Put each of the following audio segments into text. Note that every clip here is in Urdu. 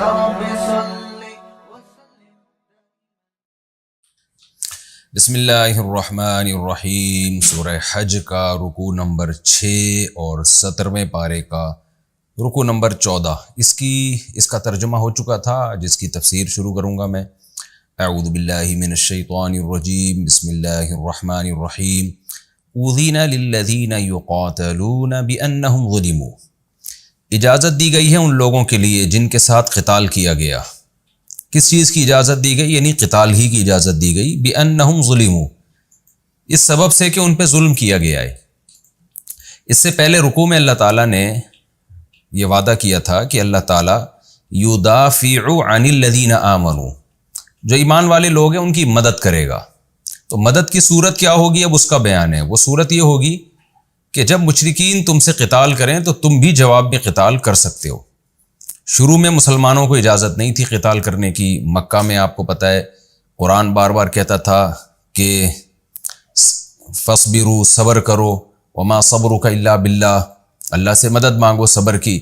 بسم اللہ الرحمن الرحیم۔ سورہ حج کا رکوع نمبر 6 اور 17ویں پارے کا رکوع نمبر 14، اس کا ترجمہ ہو چکا تھا، جس کی تفسیر شروع کروں گا میں۔ اعوذ باللہ من الشیطان الرجیم، بسم اللہ الرحمن الرحیم۔ اذن للذین یقاتلون بانہم ظلموا، اجازت دی گئی ہے ان لوگوں کے لیے جن کے ساتھ قتال کیا گیا۔ کس چیز کی اجازت دی گئی؟ یعنی قتال ہی کی اجازت دی گئی۔ بِأَنَّهُمْ ظُلِمُوا، اس سبب سے کہ ان پہ ظلم کیا گیا ہے۔ اس سے پہلے رکوع میں اللہ تعالیٰ نے یہ وعدہ کیا تھا کہ اللہ تعالیٰ يُدَافِعُ عَنِ الَّذِينَ آمَنُوا، جو ایمان والے لوگ ہیں ان کی مدد کرے گا۔ تو مدد کی صورت کیا ہوگی؟ اب اس کا بیان ہے۔ وہ صورت یہ ہوگی کہ جب مشرکین تم سے قتال کریں تو تم بھی جواب میں قتال کر سکتے ہو۔ شروع میں مسلمانوں کو اجازت نہیں تھی قتال کرنے کی۔ مکہ میں آپ کو پتہ ہے قرآن بار بار کہتا تھا کہ فَاصْبِرُوا، صبر کرو، وَمَا صَبْرُكَ إِلَّا بِاللَّهِ، اللہ سے مدد مانگو صبر کی۔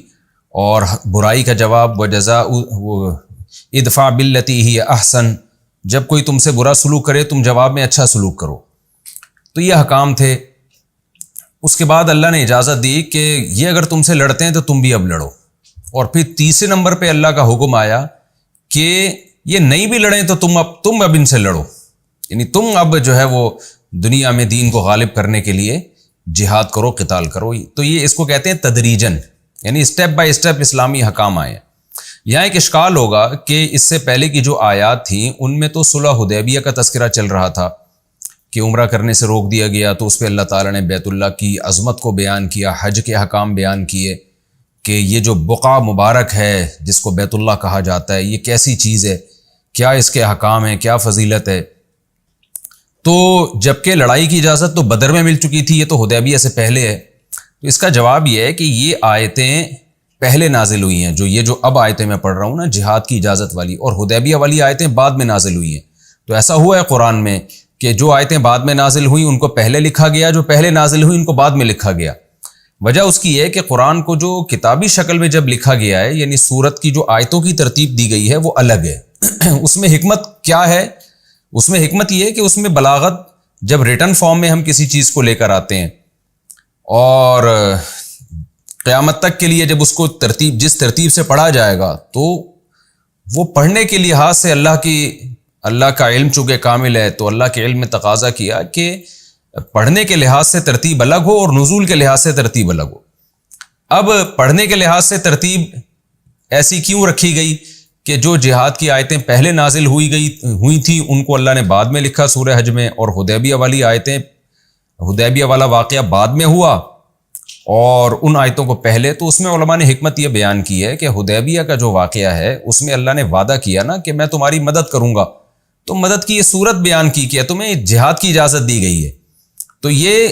اور برائی کا جواب وَجَزَاءُ اِدْفَعْ بِالَّتِي هِيَ أَحْسَنُ، جب کوئی تم سے برا سلوک کرے تم جواب میں اچھا سلوک کرو۔ تو یہ احکام تھے۔ اس کے بعد اللہ نے اجازت دی کہ یہ اگر تم سے لڑتے ہیں تو تم بھی اب لڑو۔ اور پھر تیسرے نمبر پہ اللہ کا حکم آیا کہ یہ نہیں بھی لڑیں تو تم اب ان سے لڑو، یعنی تم اب جو ہے وہ دنیا میں دین کو غالب کرنے کے لیے جہاد کرو، قتال کرو۔ تو یہ اس کو کہتے ہیں تدریجن، یعنی اسٹیپ بائی اسٹیپ اسلامی حکام آئے ہیں۔ یہاں ایک اشکال ہوگا کہ اس سے پہلے کی جو آیات تھیں ان میں تو صلح حدیبیہ کا تذکرہ چل رہا تھا کہ عمرہ کرنے سے روک دیا گیا، تو اس پہ اللہ تعالیٰ نے بیت اللہ کی عظمت کو بیان کیا، حج کے حکام بیان کیے کہ یہ جو بقعہ مبارک ہے جس کو بیت اللہ کہا جاتا ہے یہ کیسی چیز ہے، کیا اس کے احکام ہیں، کیا فضیلت ہے۔ تو جبکہ لڑائی کی اجازت تو بدر میں مل چکی تھی، یہ تو حدیبیہ سے پہلے ہے۔ تو اس کا جواب یہ ہے کہ یہ آیتیں پہلے نازل ہوئی ہیں، جو اب آیتیں میں پڑھ رہا ہوں نا جہاد کی اجازت والی، اور حدیبیہ والی آیتیں بعد میں نازل ہوئی ہیں۔ تو ایسا ہوا ہے قرآن میں کہ جو آیتیں بعد میں نازل ہوئیں ان کو پہلے لکھا گیا، جو پہلے نازل ہوئی ان کو بعد میں لکھا گیا۔ وجہ اس کی ہے کہ قرآن کو جو کتابی شکل میں جب لکھا گیا ہے، یعنی سورت کی جو آیتوں کی ترتیب دی گئی ہے وہ الگ ہے۔ اس میں حکمت کیا ہے؟ اس میں حکمت یہ ہے کہ اس میں بلاغت، جب ریٹن فارم میں ہم کسی چیز کو لے کر آتے ہیں اور قیامت تک کے لیے جب اس کو جس ترتیب سے پڑھا جائے گا تو وہ پڑھنے کے لحاظ سے اللہ کا علم چونکہ کامل ہے، تو اللہ کے علم میں تقاضا کیا کہ پڑھنے کے لحاظ سے ترتیب الگ ہو اور نزول کے لحاظ سے ترتیب الگ ہو۔ اب پڑھنے کے لحاظ سے ترتیب ایسی کیوں رکھی گئی کہ جو جہاد کی آیتیں پہلے نازل ہوئی تھیں ان کو اللہ نے بعد میں لکھا سورہ حج میں، اور حدیبیہ والی آیتیں، حدیبیہ والا واقعہ بعد میں ہوا اور ان آیتوں کو پہلے۔ تو اس میں علماء نے حکمت یہ بیان کی ہے کہ حدیبیہ کا جو واقعہ ہے اس میں اللہ نے وعدہ کیا نا کہ میں تمہاری مدد کروں گا، تو مدد کی یہ صورت بیان کی کہ تمہیں جہاد کی اجازت دی گئی ہے۔ تو یہ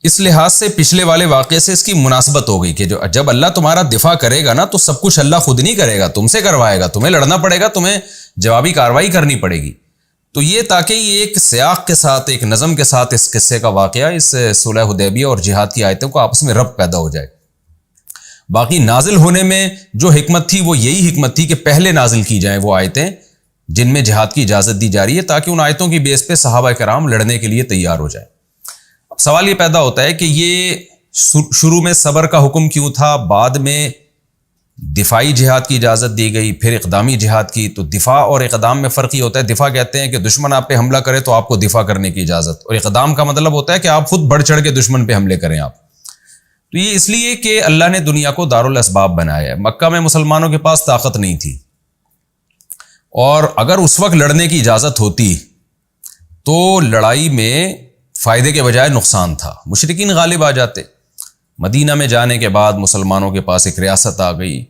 اس لحاظ سے پچھلے والے واقعے سے اس کی مناسبت ہو گئی کہ جب اللہ تمہارا دفاع کرے گا نا تو سب کچھ اللہ خود نہیں کرے گا، تم سے کروائے گا، تمہیں لڑنا پڑے گا، تمہیں جوابی کارروائی کرنی پڑے گی۔ تو یہ تاکہ یہ ایک سیاق کے ساتھ، ایک نظم کے ساتھ اس قصے کا واقعہ، اس صلح حدیبیہ اور جہاد کی آیتوں کو آپس میں ربط پیدا ہو جائے۔ باقی نازل ہونے میں جو حکمت تھی وہ یہی حکمت تھی کہ پہلے نازل کی جائیں وہ آیتیں جن میں جہاد کی اجازت دی جا رہی ہے، تاکہ ان آیتوں کی بیس پہ صحابہ کرام لڑنے کے لیے تیار ہو جائیں۔ اب سوال یہ پیدا ہوتا ہے کہ یہ شروع میں صبر کا حکم کیوں تھا، بعد میں دفاعی جہاد کی اجازت دی گئی، پھر اقدامی جہاد کی؟ تو دفاع اور اقدام میں فرق یہ ہوتا ہے، دفاع کہتے ہیں کہ دشمن آپ پہ حملہ کرے تو آپ کو دفاع کرنے کی اجازت، اور اقدام کا مطلب ہوتا ہے کہ آپ خود بڑھ چڑھ کے دشمن پہ حملے کریں آپ۔ تو یہ اس لیے کہ اللہ نے دنیا کو دارالاسباب بنایا ہے۔ مکہ میں مسلمانوں کے پاس طاقت نہیں تھی، اور اگر اس وقت لڑنے کی اجازت ہوتی تو لڑائی میں فائدے کے بجائے نقصان تھا، مشرکین غالب آ جاتے۔ مدینہ میں جانے کے بعد مسلمانوں کے پاس ایک ریاست آ گئی،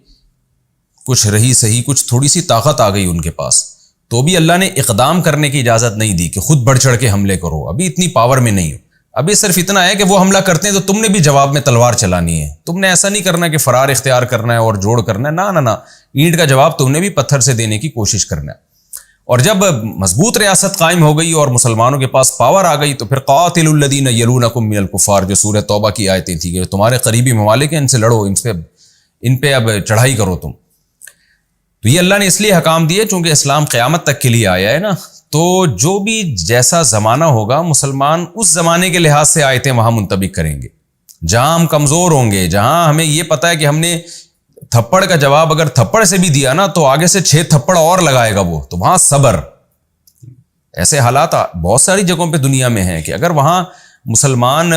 کچھ رہی صحیح، کچھ تھوڑی سی طاقت آ گئی ان کے پاس، تو بھی اللہ نے اقدام کرنے کی اجازت نہیں دی کہ خود بڑھ چڑھ کے حملے کرو، ابھی اتنی پاور میں نہیں ہو، ابھی صرف اتنا ہے کہ وہ حملہ کرتے ہیں تو تم نے بھی جواب میں تلوار چلانی ہے، تم نے ایسا نہیں کرنا کہ فرار اختیار کرنا ہے اور جوڑ کرنا ہے، نہ اینٹ کا جواب تم نے بھی پتھر سے دینے کی کوشش کرنا ہے۔ اور جب مضبوط ریاست قائم ہو گئی اور مسلمانوں کے پاس پاور آ گئی تو پھر قاتل الذین یلونکم من الکفار، جو سورہ توبہ کی آیتیں تھیں کہ تمہارے قریبی ممالک ہیں ان سے لڑو، ان پہ اب چڑھائی کرو تم۔ تو یہ اللہ نے اس لیے حکام دیے چونکہ اسلام قیامت تک کے لیے آیا ہے نا، تو جو بھی جیسا زمانہ ہوگا مسلمان اس زمانے کے لحاظ سے آیتیں وہاں منطبق کریں گے. جہاں ہم کمزور ہوں گے، جہاں ہمیں یہ پتہ ہے کہ ہم نے تھپڑ کا جواب اگر تھپڑ سے بھی دیا نا تو آگے سے 6 تھپڑ اور لگائے گا وہ، تو وہاں صبر. ایسے حالات بہت ساری جگہوں پہ دنیا میں ہیں کہ اگر وہاں مسلمان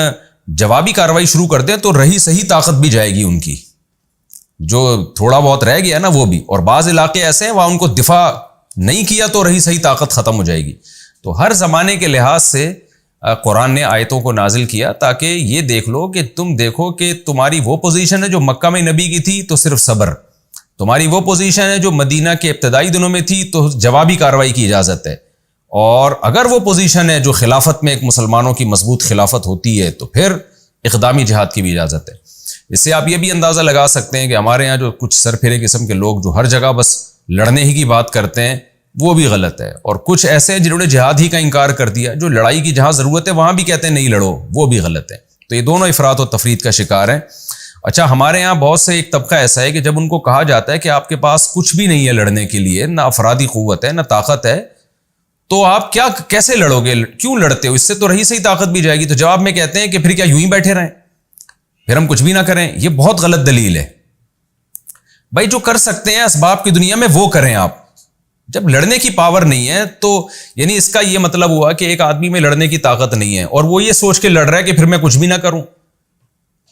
جوابی کارروائی شروع کر دیں تو رہی صحیح طاقت بھی جائے گی ان کی، جو تھوڑا بہت رہ گیا نا وہ بھی. اور بعض علاقے ایسے ہیں وہاں ان کو دفاع نہیں کیا تو رہی صحیح طاقت ختم ہو جائے گی. تو ہر زمانے کے لحاظ سے قرآن نے آیتوں کو نازل کیا تاکہ یہ دیکھ لو کہ تم دیکھو کہ تمہاری وہ پوزیشن ہے جو مکہ میں نبی کی تھی تو صرف صبر، تمہاری وہ پوزیشن ہے جو مدینہ کے ابتدائی دنوں میں تھی تو جوابی کارروائی کی اجازت ہے، اور اگر وہ پوزیشن ہے جو خلافت میں ایک مسلمانوں کی مضبوط خلافت ہوتی ہے تو پھر اقدامی جہاد کی بھی اجازت ہے. اس سے آپ یہ بھی اندازہ لگا سکتے ہیں کہ ہمارے ہاں جو کچھ سر پھیرے قسم کے لوگ جو ہر جگہ بس لڑنے ہی کی بات کرتے ہیں وہ بھی غلط ہے، اور کچھ ایسے ہیں جنہوں نے جہاد ہی کا انکار کر دیا، جو لڑائی کی جہاں ضرورت ہے وہاں بھی کہتے ہیں نہیں لڑو، وہ بھی غلط ہے. تو یہ دونوں افراط و تفرید کا شکار ہیں. اچھا ہمارے ہاں بہت سے ایک طبقہ ایسا ہے کہ جب ان کو کہا جاتا ہے کہ آپ کے پاس کچھ بھی نہیں ہے لڑنے کے لیے، نہ افرادی قوت ہے نہ طاقت ہے، تو آپ کیسے لڑو گے، کیوں لڑتے ہو، اس سے تو رہی صحیح طاقت بھی جائے گی. تو جواب میں کہتے ہیں کہ پھر کیا یوں ہی بیٹھے رہیں، پھر ہم کچھ بھی نہ کریں. یہ بہت غلط دلیل ہے. بھائی جو کر سکتے ہیں اسباب کی دنیا میں وہ کریں. آپ جب لڑنے کی پاور نہیں ہے تو یعنی اس کا یہ مطلب ہوا کہ ایک آدمی میں لڑنے کی طاقت نہیں ہے اور وہ یہ سوچ کے لڑ رہا ہے کہ پھر میں کچھ بھی نہ کروں،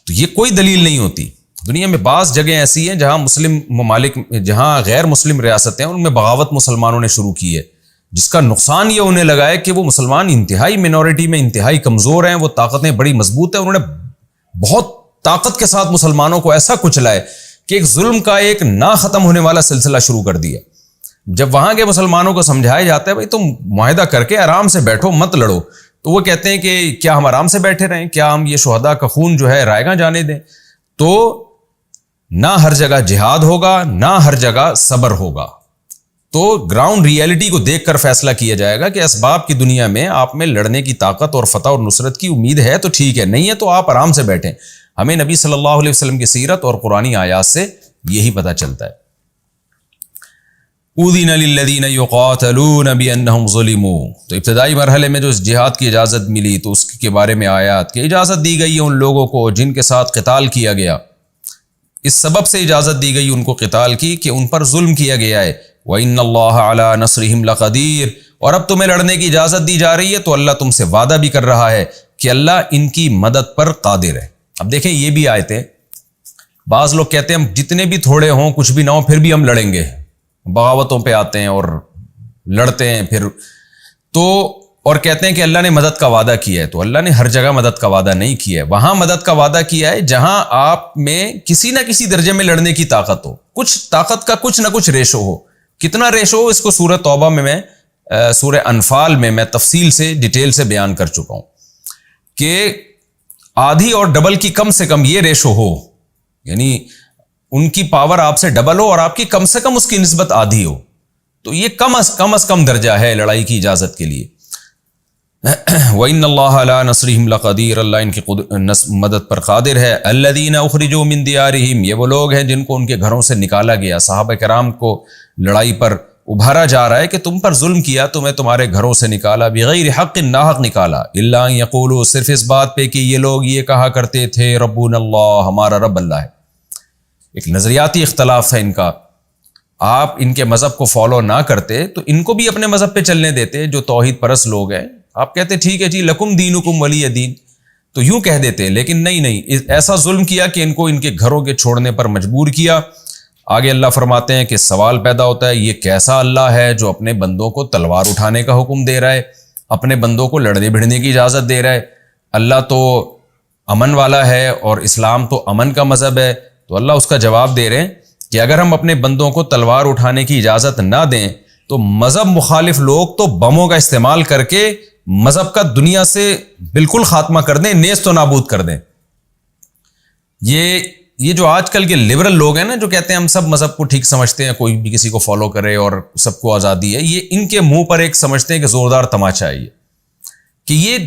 تو یہ کوئی دلیل نہیں ہوتی. دنیا میں بعض جگہیں ایسی ہیں جہاں مسلم ممالک، جہاں غیر مسلم ریاستیں ہیں، ان میں بغاوت مسلمانوں نے شروع کی ہے، جس کا نقصان یہ ہونے لگا ہے کہ وہ مسلمان انتہائی منورٹی میں انتہائی کمزور ہیں، وہ طاقتیں بڑی مضبوط ہیں، انہوں نے بہت طاقت کے ساتھ مسلمانوں کو ایسا کچلا ہے کہ ایک ظلم کا ایک نہ ختم ہونے والا سلسلہ شروع کر دیا. جب وہاں کے مسلمانوں کو سمجھایا جاتا ہے بھائی تم معاہدہ کر کے آرام سے بیٹھو، مت لڑو، تو وہ کہتے ہیں کہ کیا ہم آرام سے بیٹھے رہیں، کیا ہم یہ شہداء کا خون جو ہے رائے گاں جانے دیں. تو نہ ہر جگہ جہاد ہوگا، نہ ہر جگہ صبر ہوگا. تو گراؤنڈ ریئلٹی کو دیکھ کر فیصلہ کیا جائے گا کہ اسباب کی دنیا میں آپ میں لڑنے کی طاقت اور فتح اور نصرت کی امید ہے تو ٹھیک ہے، نہیں ہے تو آپ آرام سے بیٹھیں. ہمیں نبی صلی اللہ علیہ وسلم کی سیرت اور قرآنی آیات سے یہی پتہ چلتا ہے. اذن للذین یقاتلون بانہم ظلموا، تو ابتدائی مرحلے میں جو اس جہاد کی اجازت ملی تو اس کے بارے میں آیات کہ اجازت دی گئی ہے ان لوگوں کو جن کے ساتھ قتال کیا گیا، اس سبب سے اجازت دی گئی ان کو قتال کی کہ ان پر ظلم کیا گیا ہے. وَإِنَّ اللَّهَ عَلَىٰ نَصْرِهِمْ لَقَدِيرٌ، اور اب تمہیں لڑنے کی اجازت دی جا رہی ہے تو اللہ تم سے وعدہ بھی کر رہا ہے کہ اللہ ان کی مدد پر قادر ہے. اب دیکھیں یہ بھی آیتیں، بعض لوگ کہتے ہیں ہم جتنے بھی تھوڑے ہوں کچھ بھی نہ ہو پھر بھی ہم لڑیں گے، بغاوتوں پہ آتے ہیں اور لڑتے ہیں پھر تو، اور کہتے ہیں کہ اللہ نے مدد کا وعدہ کیا ہے. تو اللہ نے ہر جگہ مدد کا وعدہ نہیں کیا ہے، وہاں مدد کا وعدہ کیا ہے جہاں آپ میں کسی نہ کسی درجے میں لڑنے کی طاقت ہو، کچھ طاقت کا کچھ نہ کچھ ریشو ہو. کتنا ریشو ہو اس کو سورہ توبہ میں سورہ انفال میں تفصیل سے ڈیٹیل سے بیان کر چکا ہوں کہ آدھی اور ڈبل کی کم سے کم یہ ریشو ہو، یعنی ان کی پاور آپ سے ڈبل ہو اور آپ کی کم سے کم اس کی نسبت آدھی ہو، تو یہ کم از کم درجہ ہے لڑائی کی اجازت کے لیے. وَإِنَّ اللَّهَ عَلَىٰ نَصْرِهِمْ لَقَدِيرٌ، اللہ ان کی مدد پر قادر ہے. الَّذِينَ أُخْرِجُوا مِن دِيَارِهِمْ، یہ وہ لوگ ہیں جن کو ان کے گھروں سے نکالا گیا. صحابہ کرام کو لڑائی پر ابھارا جا رہا ہے کہ تم پر ظلم کیا، تمہیں تمہارے گھروں سے نکالا، بغیر حق، ناحق نکالا. إِلَّا أَن يَقُولُوا، صرف اس بات پہ کہ یہ لوگ یہ کہا کرتے تھے ربنا اللہ، ہمارا رب اللہ ہے. ایک نظریاتی اختلاف تھا ان کا، آپ ان کے مذہب کو فالو نہ کرتے تو ان کو بھی اپنے مذہب پہ چلنے دیتے جو توحید پرست لوگ ہیں. آپ کہتے ٹھیک ہے جی لکم دینکم ولی دین، تو یوں کہہ دیتے، لیکن نہیں، ایسا ظلم کیا کہ ان کو ان کے گھروں کے چھوڑنے پر مجبور کیا. آگے اللہ فرماتے ہیں کہ سوال پیدا ہوتا ہے یہ کیسا اللہ ہے جو اپنے بندوں کو تلوار اٹھانے کا حکم دے رہا ہے، اپنے بندوں کو لڑنے بھڑنے کی اجازت دے رہا ہے. اللہ تو امن والا ہے اور اسلام تو امن کا مذہب ہے. تو اللہ اس کا جواب دے رہے ہیں کہ اگر ہم اپنے بندوں کو تلوار اٹھانے کی اجازت نہ دیں تو مذہب مخالف لوگ تو بموں کا استعمال کر کے مذہب کا دنیا سے بالکل خاتمہ کر دیں، نیست و نابود کر دیں. یہ جو آج کل کے لبرل لوگ ہیں نا جو کہتے ہیں ہم سب مذہب کو ٹھیک سمجھتے ہیں، کوئی بھی کسی کو فالو کرے اور سب کو آزادی ہے، یہ ان کے منہ پر ایک سمجھتے ہیں کہ زوردار تماچا ہے یہ، کہ یہ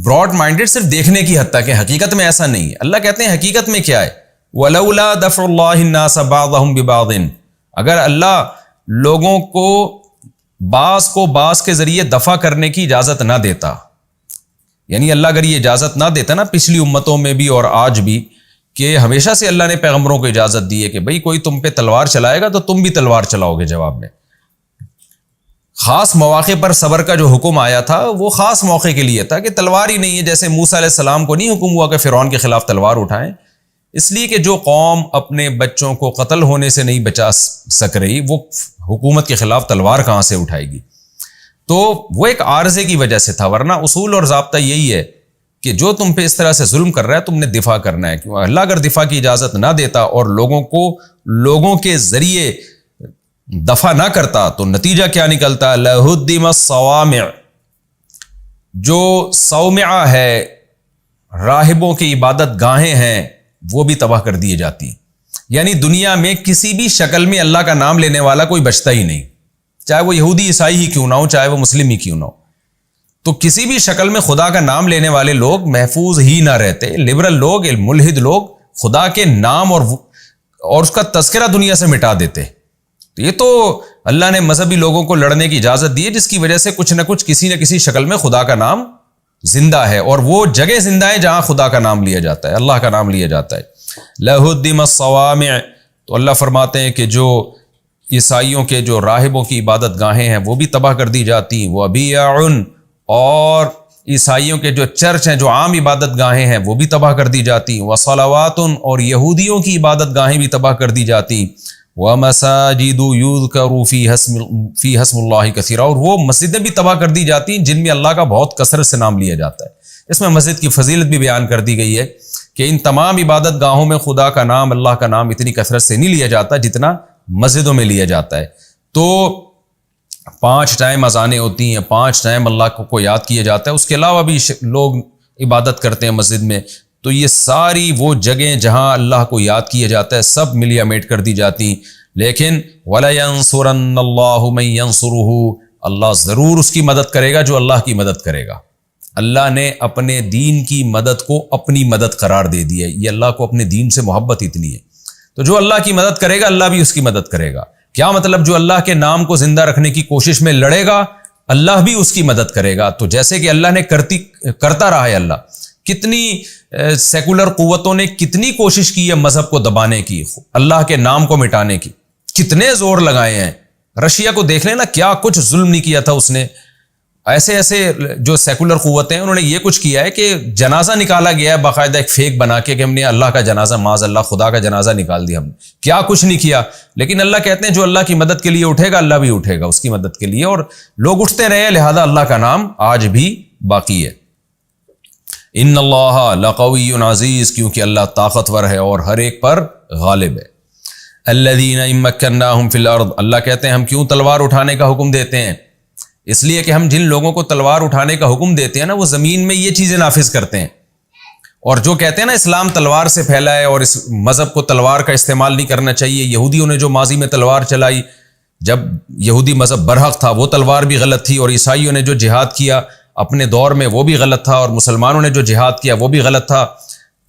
براڈ مائنڈڈ صرف دیکھنے کی حد تک ہے، حقیقت میں ایسا نہیں ہے. اللہ کہتے ہیں حقیقت میں کیا ہے، وَلَوْلَا دَفْعُ اللَّهِ النَّاسَ بَعْضَهُمْ بِبَعْضٍ، اگر اللہ لوگوں کو بعض کے ذریعے دفع کرنے کی اجازت نہ دیتا. یعنی اللہ اگر یہ اجازت نہ دیتا نا پچھلی امتوں میں بھی اور آج بھی، کہ ہمیشہ سے اللہ نے پیغمبروں کو اجازت دی ہے کہ بھئی کوئی تم پہ تلوار چلائے گا تو تم بھی تلوار چلاؤ گے جواب میں. خاص مواقع پر صبر کا جو حکم آیا تھا وہ خاص موقع کے لیے تھا کہ تلوار ہی نہیں ہے. جیسے موسیٰ علیہ السلام کو نہیں حکم ہوا کہ فرعون کے خلاف تلوار اٹھائیں، اس لیے کہ جو قوم اپنے بچوں کو قتل ہونے سے نہیں بچا سک رہی وہ حکومت کے خلاف تلوار کہاں سے اٹھائے گی. تو وہ ایک عارضے کی وجہ سے تھا، ورنہ اصول اور ضابطہ یہی ہے کہ جو تم پہ اس طرح سے ظلم کر رہا ہے تم نے دفاع کرنا ہے. کیوں اللہ اگر دفاع کی اجازت نہ دیتا اور لوگوں کے ذریعے دفع نہ کرتا تو نتیجہ کیا نکلتا؟ لہدم الصوامع، جو صومعہ ہے راہبوں کی عبادت گاہیں ہیں وہ بھی تباہ کر دیے جاتی. یعنی دنیا میں کسی بھی شکل میں اللہ کا نام لینے والا کوئی بچتا ہی نہیں، چاہے وہ یہودی عیسائی ہی کیوں نہ ہو، چاہے وہ مسلم ہی کیوں نہ ہو. تو کسی بھی شکل میں خدا کا نام لینے والے لوگ محفوظ ہی نہ رہتے. لبرل لوگ، ملحد لوگ خدا کے نام اور اس کا تذکرہ دنیا سے مٹا دیتے. تو یہ تو اللہ نے مذہبی لوگوں کو لڑنے کی اجازت دی ہے جس کی وجہ سے کچھ نہ کچھ کسی نہ کسی شکل میں خدا کا نام زندہ ہے، اور وہ جگہ زندہ ہے جہاں خدا کا نام لیا جاتا ہے، اللہ کا نام لیا جاتا ہے. لہدم الصوامع، تو اللہ فرماتے ہیں کہ جو عیسائیوں کے جو راہبوں کی عبادت گاہیں ہیں وہ بھی تباہ کر دی جاتی. وبیع، اور عیسائیوں کے جو چرچ ہیں جو عام عبادت گاہیں ہیں وہ بھی تباہ کر دی جاتی. وصلوات، اور یہودیوں کی عبادت گاہیں بھی تباہ کر دی جاتی. ومساجد یذکر فی اسم اللہ کثیرا، اور وہ مسجدیں بھی تباہ کر دی جاتی ہیں جن میں اللہ کا بہت کثرت سے نام لیا جاتا ہے. اس میں مسجد کی فضیلت بھی بیان کر دی گئی ہے کہ ان تمام عبادت گاہوں میں خدا کا نام، اللہ کا نام اتنی کثرت سے نہیں لیا جاتا جتنا مسجدوں میں لیا جاتا ہے. تو 5 ٹائم اذانیں ہوتی ہیں، 5 ٹائم اللہ کو یاد کیا جاتا ہے. اس کے علاوہ بھی لوگ عبادت کرتے ہیں مسجد میں. تو یہ ساری وہ جگہیں جہاں اللہ کو یاد کیا جاتا ہے سب ملیا میٹ کر دی جاتی. لیکن وَلَيَنْصُرَنَّ اللَّهُ مَن يَنْصُرُهُ، اللہ ضرور اس کی مدد کرے گا جو اللہ کی مدد کرے گا. اللہ نے اپنے دین کی مدد کو اپنی مدد قرار دے دی ہے. یہ اللہ کو اپنے دین سے محبت اتنی ہے، تو جو اللہ کی مدد کرے گا اللہ بھی اس کی مدد کرے گا. کیا مطلب؟ جو اللہ کے نام کو زندہ رکھنے کی کوشش میں لڑے گا اللہ بھی اس کی مدد کرے گا. تو جیسے کہ اللہ نے کرتا رہا ہے، اللہ کتنی سیکولر قوتوں نے کتنی کوشش کی ہے مذہب کو دبانے کی، اللہ کے نام کو مٹانے کی، کتنے زور لگائے ہیں. رشیا کو دیکھ لیں نا، کیا کچھ ظلم نہیں کیا تھا اس نے. ایسے جو سیکولر قوتیں ہیں انہوں نے یہ کچھ کیا ہے کہ جنازہ نکالا گیا ہے باقاعدہ ایک فیک بنا کے کہ ہم نے اللہ کا جنازہ، معاذ اللہ خدا کا جنازہ نکال دیا. ہم نے کیا کچھ نہیں کیا، لیکن اللہ کہتے ہیں جو اللہ کی مدد کے لیے اٹھے گا اللہ بھی اٹھے گا اس کی مدد کے لیے. اور لوگ اٹھتے رہے، لہذا اللہ کا نام آج بھی باقی ہے. ان اللہ لقوی عزیز، کیونکہ اللہ طاقتور ہے اور ہر ایک پر غالب ہے. الذین ان مکناہم فی الارض، اللہ کہتے ہیں ہم کیوں تلوار اٹھانے کا حکم دیتے ہیں؟ اس لیے کہ ہم جن لوگوں کو تلوار اٹھانے کا حکم دیتے ہیں نا وہ زمین میں یہ چیزیں نافذ کرتے ہیں. اور جو کہتے ہیں نا اسلام تلوار سے پھیلا ہے اور اس مذہب کو تلوار کا استعمال نہیں کرنا چاہیے، یہودیوں نے جو ماضی میں تلوار چلائی، جب یہودی مذہب برحق تھا وہ تلوار بھی غلط تھی، اور عیسائیوں نے جو جہاد کیا اپنے دور میں وہ بھی غلط تھا، اور مسلمانوں نے جو جہاد کیا وہ بھی غلط تھا.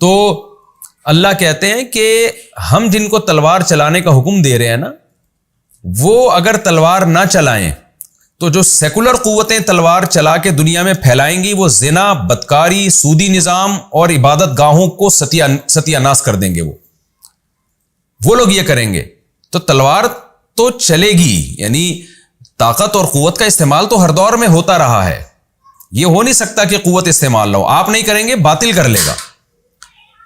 تو اللہ کہتے ہیں کہ ہم جن کو تلوار چلانے کا حکم دے رہے ہیں نا وہ اگر تلوار نہ چلائیں تو جو سیکولر قوتیں تلوار چلا کے دنیا میں پھیلائیں گی وہ زنا، بدکاری، سودی نظام اور عبادت گاہوں کو ستیہ ناس کر دیں گے. وہ لوگ یہ کریں گے. تو تلوار تو چلے گی، یعنی طاقت اور قوت کا استعمال تو ہر دور میں ہوتا رہا ہے. یہ ہو نہیں سکتا کہ قوت استعمال نہ ہو. آپ نہیں کریں گے باطل کر لے گا،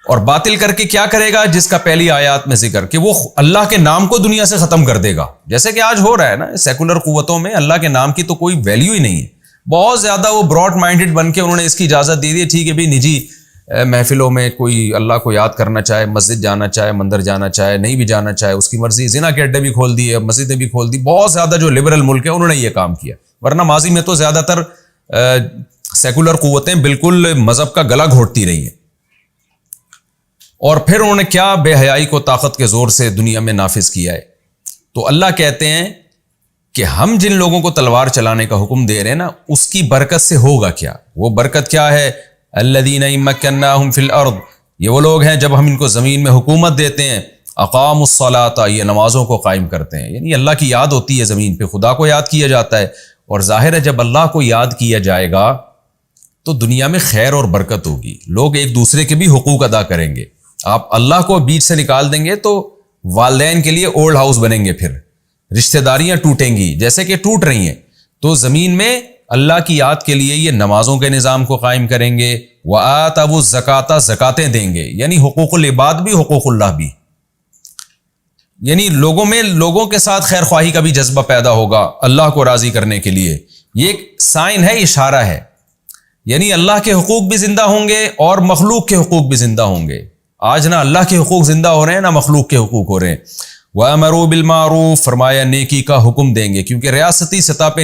اور باطل کر کے کیا کرے گا؟ جس کا پہلی آیات میں ذکر کہ وہ اللہ کے نام کو دنیا سے ختم کر دے گا، جیسے کہ آج ہو رہا ہے نا. سیکولر قوتوں میں اللہ کے نام کی تو کوئی ویلیو ہی نہیں ہے. بہت زیادہ وہ براڈ مائنڈڈ بن کے انہوں نے اس کی اجازت دے دی. ٹھیک ہے بھی، نجی محفلوں میں کوئی اللہ کو یاد کرنا چاہے، مسجد جانا چاہے، مندر جانا چاہے، نہیں بھی جانا چاہے اس کی مرضی. زنا کے اڈے بھی کھول دیے، مسجدیں بھی کھول دی. بہت زیادہ جو لبرل ملک ہے انہوں نے یہ کام کیا، ورنہ ماضی میں تو زیادہ تر سیکولر قوتیں بالکل مذہب کا گلا گھونٹتی رہی ہیں. اور پھر انہوں نے کیا بے حیائی کو طاقت کے زور سے دنیا میں نافذ کیا ہے. تو اللہ کہتے ہیں کہ ہم جن لوگوں کو تلوار چلانے کا حکم دے رہے ہیں نا اس کی برکت سے ہوگا کیا. وہ برکت کیا ہے؟ الذین ان مکناہم فی الارض، یہ وہ لوگ ہیں جب ہم ان کو زمین میں حکومت دیتے ہیں. اقاموا الصلاۃ، یہ نمازوں کو قائم کرتے ہیں، یعنی اللہ کی یاد ہوتی ہے زمین پہ، خدا کو یاد کیا جاتا ہے، اور ظاہر ہے جب اللہ کو یاد کیا جائے گا تو دنیا میں خیر اور برکت ہوگی، لوگ ایک دوسرے کے بھی حقوق ادا کریں گے۔ آپ اللہ کو بیچ سے نکال دیں گے تو والدین کے لیے اولڈ ہاؤس بنیں گے، پھر رشتہ داریاں ٹوٹیں گی جیسے کہ ٹوٹ رہی ہیں۔ تو زمین میں اللہ کی یاد کے لیے یہ نمازوں کے نظام کو قائم کریں گے، وآتوا الزکاۃ، زکاتیں دیں گے، یعنی حقوق العباد بھی حقوق اللہ بھی، یعنی لوگوں میں لوگوں کے ساتھ خیر خواہی کا بھی جذبہ پیدا ہوگا اللہ کو راضی کرنے کے لیے۔ یہ ایک سائن ہے، اشارہ ہے، یعنی اللہ کے حقوق بھی زندہ ہوں گے اور مخلوق کے حقوق بھی زندہ ہوں گے۔ آج نہ اللہ کے حقوق زندہ ہو رہے ہیں نہ مخلوق کے حقوق ہو رہے ہیں۔ وَأَمَرُوا بِالْمَعْرُوفِ، فرمایا نیکی کا حکم دیں گے، کیونکہ ریاستی سطح پہ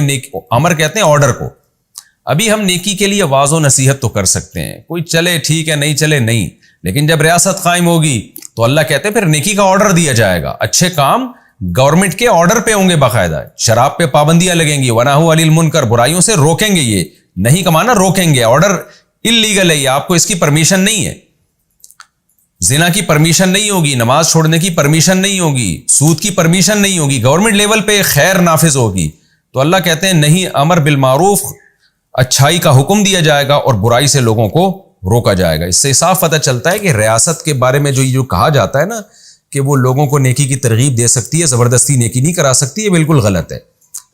امر کہتے ہیں آرڈر کو۔ ابھی ہم نیکی کے لیے واعظ و نصیحت تو کر سکتے ہیں، کوئی چلے ٹھیک ہے، نہیں چلے نہیں، لیکن جب ریاست قائم ہوگی تو اللہ کہتے ہیں پھر نیکی کا آرڈر دیا جائے گا، اچھے کام گورنمنٹ کے آرڈر پہ ہوں گے، باقاعدہ شراب پہ پابندیاں لگیں گی، وَنَهُوا عَنِ الْمُنکَر، برائیوں سے روکیں گے، یہ نہیں کمانا روکیں گے، آرڈر اللیگل ہے، یہ آپ کو اس کی پرمیشن نہیں ہے، زنا کی پرمیشن نہیں ہوگی، نماز چھوڑنے کی پرمیشن نہیں ہوگی، سود کی پرمیشن نہیں ہوگی، گورنمنٹ لیول پہ خیر نافذ ہوگی۔ تو اللہ کہتے ہیں نہیں، امر بالمعروف، اچھائی کا حکم دیا جائے گا اور برائی سے لوگوں کو روکا جائے گا۔ اس سے صاف پتہ چلتا ہے کہ ریاست کے بارے میں جو کہا جاتا ہے نا کہ وہ لوگوں کو نیکی کی ترغیب دے سکتی ہے، زبردستی نیکی نہیں کرا سکتی، یہ بالکل غلط ہے۔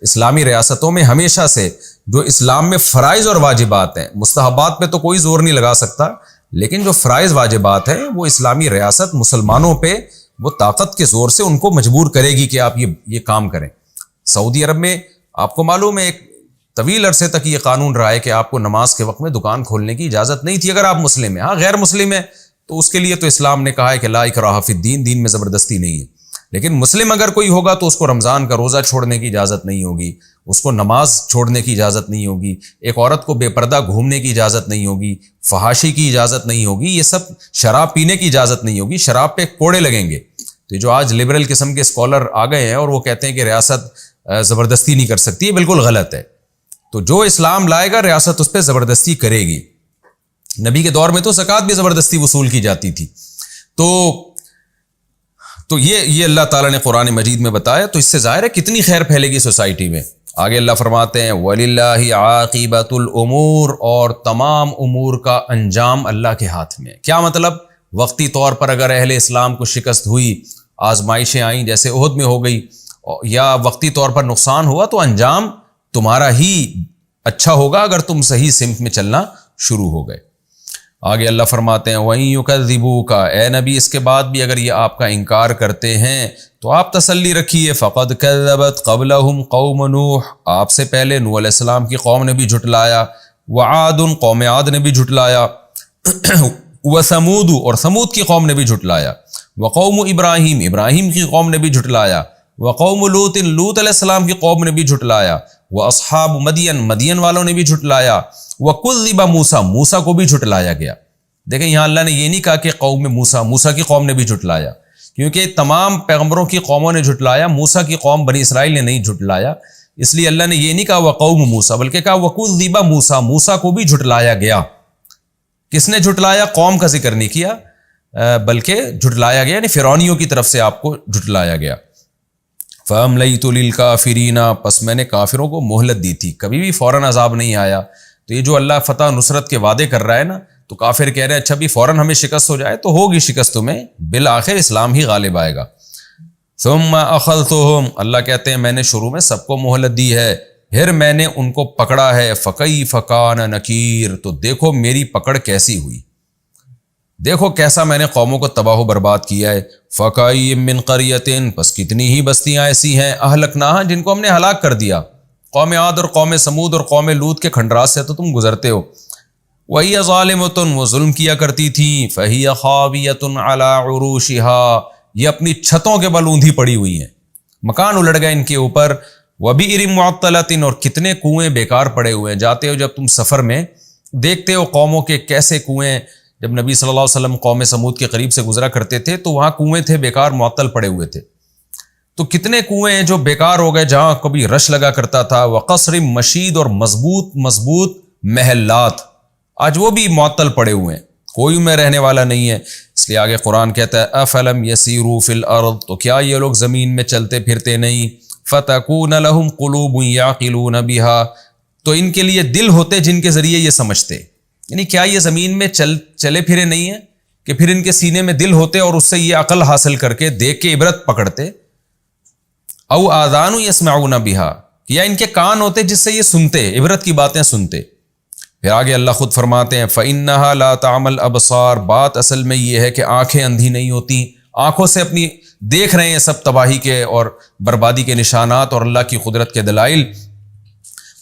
اسلامی ریاستوں میں ہمیشہ سے جو اسلام میں فرائض اور واجبات ہیں، مستحبات پہ تو کوئی زور نہیں لگا سکتا، لیکن جو فرائض واجبات ہیں وہ اسلامی ریاست مسلمانوں پہ وہ طاقت کے زور سے ان کو مجبور کرے گی کہ آپ یہ کام کریں۔ سعودی عرب میں آپ کو معلوم ہے ایک طویل عرصے تک یہ قانون رہا ہے کہ آپ کو نماز کے وقت میں دکان کھولنے کی اجازت نہیں تھی اگر آپ مسلم ہیں۔ ہاں غیر مسلم ہے تو اس کے لیے تو اسلام نے کہا ہے کہ لا اکراہ فی الدین، دین میں زبردستی نہیں ہے، لیکن مسلم اگر کوئی ہوگا تو اس کو رمضان کا روزہ چھوڑنے کی اجازت نہیں ہوگی، اس کو نماز چھوڑنے کی اجازت نہیں ہوگی، ایک عورت کو بے پردہ گھومنے کی اجازت نہیں ہوگی، فحاشی کی اجازت نہیں ہوگی، یہ سب شراب پینے کی اجازت نہیں ہوگی، شراب پہ کوڑے لگیں گے۔ تو جو آج لبرل قسم کے اسکالر آ گئے ہیں اور وہ کہتے ہیں کہ ریاست زبردستی نہیں کر سکتی، یہ بالکل غلط ہے۔ تو جو اسلام لائے گا ریاست اس پہ زبردستی کرے گی۔ نبی کے دور میں تو زکوٰۃ بھی زبردستی وصول کی جاتی تھی۔ تو یہ اللہ تعالیٰ نے قرآن مجید میں بتایا، تو اس سے ظاہر ہے کتنی خیر پھیلے گی سوسائٹی میں۔ آگے اللہ فرماتے ہیں وَلِلَّهِ عَاقِبَةُ الْأُمُورِ، اور تمام امور کا انجام اللہ کے ہاتھ میں۔ کیا مطلب؟ وقتی طور پر اگر اہل اسلام کو شکست ہوئی، آزمائشیں آئیں جیسے احد میں ہو گئی، یا وقتی طور پر نقصان ہوا، تو انجام تمہارا ہی اچھا ہوگا اگر تم صحیح سمت میں چلنا شروع ہو گئے۔ آگے اللہ فرماتے ہیں وَإِن يُكَذِّبُوكَ، اے نبی اس کے بعد بھی اگر یہ آپ کا انکار کرتے ہیں تو آپ تسلی رکھیے، فَقَدْ كَذَّبَتْ قَبْلَهُمْ قَوْمُ نُوحٍ، آپ سے پہلے نوح علیہ السلام کی قوم نے بھی جھٹلایا، وَعَادٌ، قوم عاد نے بھی جھٹلایا، وَثَمُودُ، اور ثمود کی قوم نے بھی جھٹلایا، وَقَوْمُ إِبْرَاهِيمَ، ابراہیم کی قوم نے بھی جھٹلایا، وَقَوْمُ لُوطٍ، لوط علیہ السلام کی قوم نے بھی جھٹلایا، وَأَصْحَابُ مَدْيَن، مدین والوں نے بھی جھٹلایا، وَكُذِّبَ موسیٰ، موسیٰ کو بھی جھٹلایا گیا۔ دیکھیں یہاں اللہ نے یہ نہیں کہا کہ قوم موسیٰ، موسیٰ کی قوم نے بھی جھٹلایا، کیونکہ تمام پیغمبروں کی قوموں نے جھٹلایا، موسیٰ کی قوم بنی اسرائیل نے نہیں جھٹلایا، اس لیے اللہ نے یہ نہیں کہا وَقَوْمُ موسیٰ، بلکہ کہا وَكُذِّبَ موسیٰ، موسیٰ کو بھی جھٹلایا گیا۔ کس نے جھٹلایا؟ قوم کا ذکر نہیں کیا، بلکہ جھٹلایا گیا یعنی فرعونیوں کی طرف سے آپ کو جھٹلایا گیا۔ فَأَمْلَيْتُ لِلْكَافِرِينَ، پس میں نے کافروں کو مہلت دی تھی، کبھی بھی فوراً عذاب نہیں آیا۔ تو یہ جو اللہ فتح نصرت کے وعدے کر رہا ہے نا، تو کافر کہہ رہے ہیں اچھا بھی فوراً ہمیں شکست ہو جائے، تو ہوگی شکست تمہیں، بالآخر اسلام ہی غالب آئے گا۔ ثُمَّ أَخَذْتُهُمْ، اللہ کہتے ہیں میں نے شروع میں سب کو مہلت دی ہے، پھر میں نے ان کو پکڑا ہے، فَكَيْفَ كَانَ نَكِيرٌ، تو دیکھو میری پکڑ کیسی ہوئی، دیکھو کیسا میں نے قوموں کو تباہ و برباد کیا ہے۔ فَكَأَيٍّ مِّن قَرْيَةٍ، پس کتنی ہی بستیاں ایسی ہیں، أَهْلَكْنَاهَا، جن کو ہم نے ہلاک کر دیا، قوم عاد اور قوم سمود اور قوم لوط کے کھنڈرات سے تو تم گزرتے ہو۔ وَهِيَ ظَالِمَةٌ، وہ ظلم کیا کرتی تھی، فَهِيَ خَاوِيَةٌ عَلَىٰ عُرُوشِهَا، یہ اپنی چھتوں کے بل اوندھی پڑی ہوئی ہیں، مکان الٹ گئے ان کے اوپر۔ وَبِئْرٍ مُعَطَّلَةٍ، اور کتنے کنویں بیکار پڑے ہوئے ہیں، جاتے ہو جب تم سفر میں دیکھتے ہو قوموں کے کیسے کنویں، جب نبی صلی اللہ علیہ وسلم قوم سمود کے قریب سے گزرا کرتے تھے تو وہاں کنویں تھے بیکار معطل پڑے ہوئے تھے، تو کتنے کنویں ہیں جو بیکار ہو گئے جہاں کبھی رش لگا کرتا تھا۔ وقصر مشید، اور مضبوط محلات آج وہ بھی معطل پڑے ہوئے ہیں۔ کوئی ان میں رہنے والا نہیں ہے۔ اس لیے آگے قرآن کہتا ہے افلم یسیروا فی الارض، تو کیا یہ لوگ زمین میں چلتے پھرتے نہیں، فتکون لہم قلوب یعقلون بہا، تو ان کے لیے دل ہوتے جن کے ذریعے یہ سمجھتے، یعنی کیا یہ زمین میں چلے پھرے نہیں ہیں کہ پھر ان کے سینے میں دل ہوتے اور اس سے یہ عقل حاصل کر کے دیکھ کے عبرت پکڑتے، او آذان یسمعون بہا، یا ان کے کان ہوتے جس سے یہ سنتے، عبرت کی باتیں سنتے۔ پھر آگے اللہ خود فرماتے ہیں فَإِنَّهَا لَا تَعْمَى الْأَبْصَارُ، بات اصل میں یہ ہے کہ آنکھیں اندھی نہیں ہوتی، آنکھوں سے اپنی دیکھ رہے ہیں سب تباہی کے اور بربادی کے نشانات اور اللہ کی قدرت کے دلائل،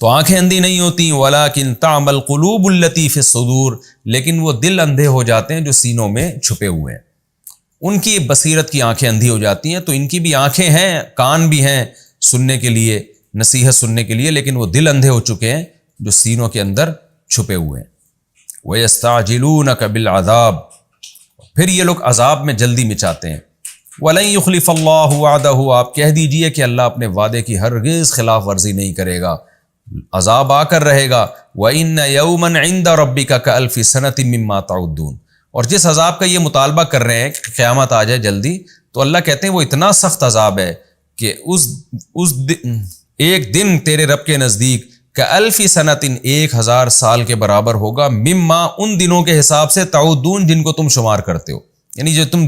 تو آنکھیں اندھی نہیں ہوتی، وَلَكِنْ تَعْمَى الْقُلُوبُ الَّتِي فِي الصُّدُورِ، لیکن وہ دل اندھے ہو جاتے ہیں جو سینوں میں چھپے ہوئے ہیں، ان کی بصیرت کی آنکھیں اندھی ہو جاتی ہیں، تو ان کی بھی آنکھیں ہیں، کان بھی ہیں سننے کے لیے، نصیحت سننے کے لیے، لیکن وہ دل اندھے ہو چکے ہیں جو سینوں کے اندر چھپے ہوئے ہیں۔ وَيَسْتَعْجِلُونَكَ بِالْعَذَابِ، پھر یہ لوگ عذاب میں جلدی مچاتے ہیں۔ وَلَن يُخْلِفَ اللَّهُ وَعْدَهُ، آپ کہہ دیجئے کہ اللہ اپنے وعدے کی ہرگز خلاف ورزی نہیں کرے گا، عذاب آ کر رہے گا۔ وَإِنَّ يَوْمًا عِندَ رَبِّكَ كَأَلْفِ سَنَةٍ مِّمَّا تَعُدُّونَ، اور جس عذاب کا یہ مطالبہ کر رہے ہیں کہ قیامت آ جائے جلدی، تو اللہ کہتے ہیں وہ اتنا سخت عذاب ہے کہ ایک دن تیرے رب کے نزدیک کألف سنۃ، 1000 سال کے برابر ہوگا، مما، ان دنوں کے حساب سے، تعودون، جن کو تم شمار کرتے ہو، یعنی جو تم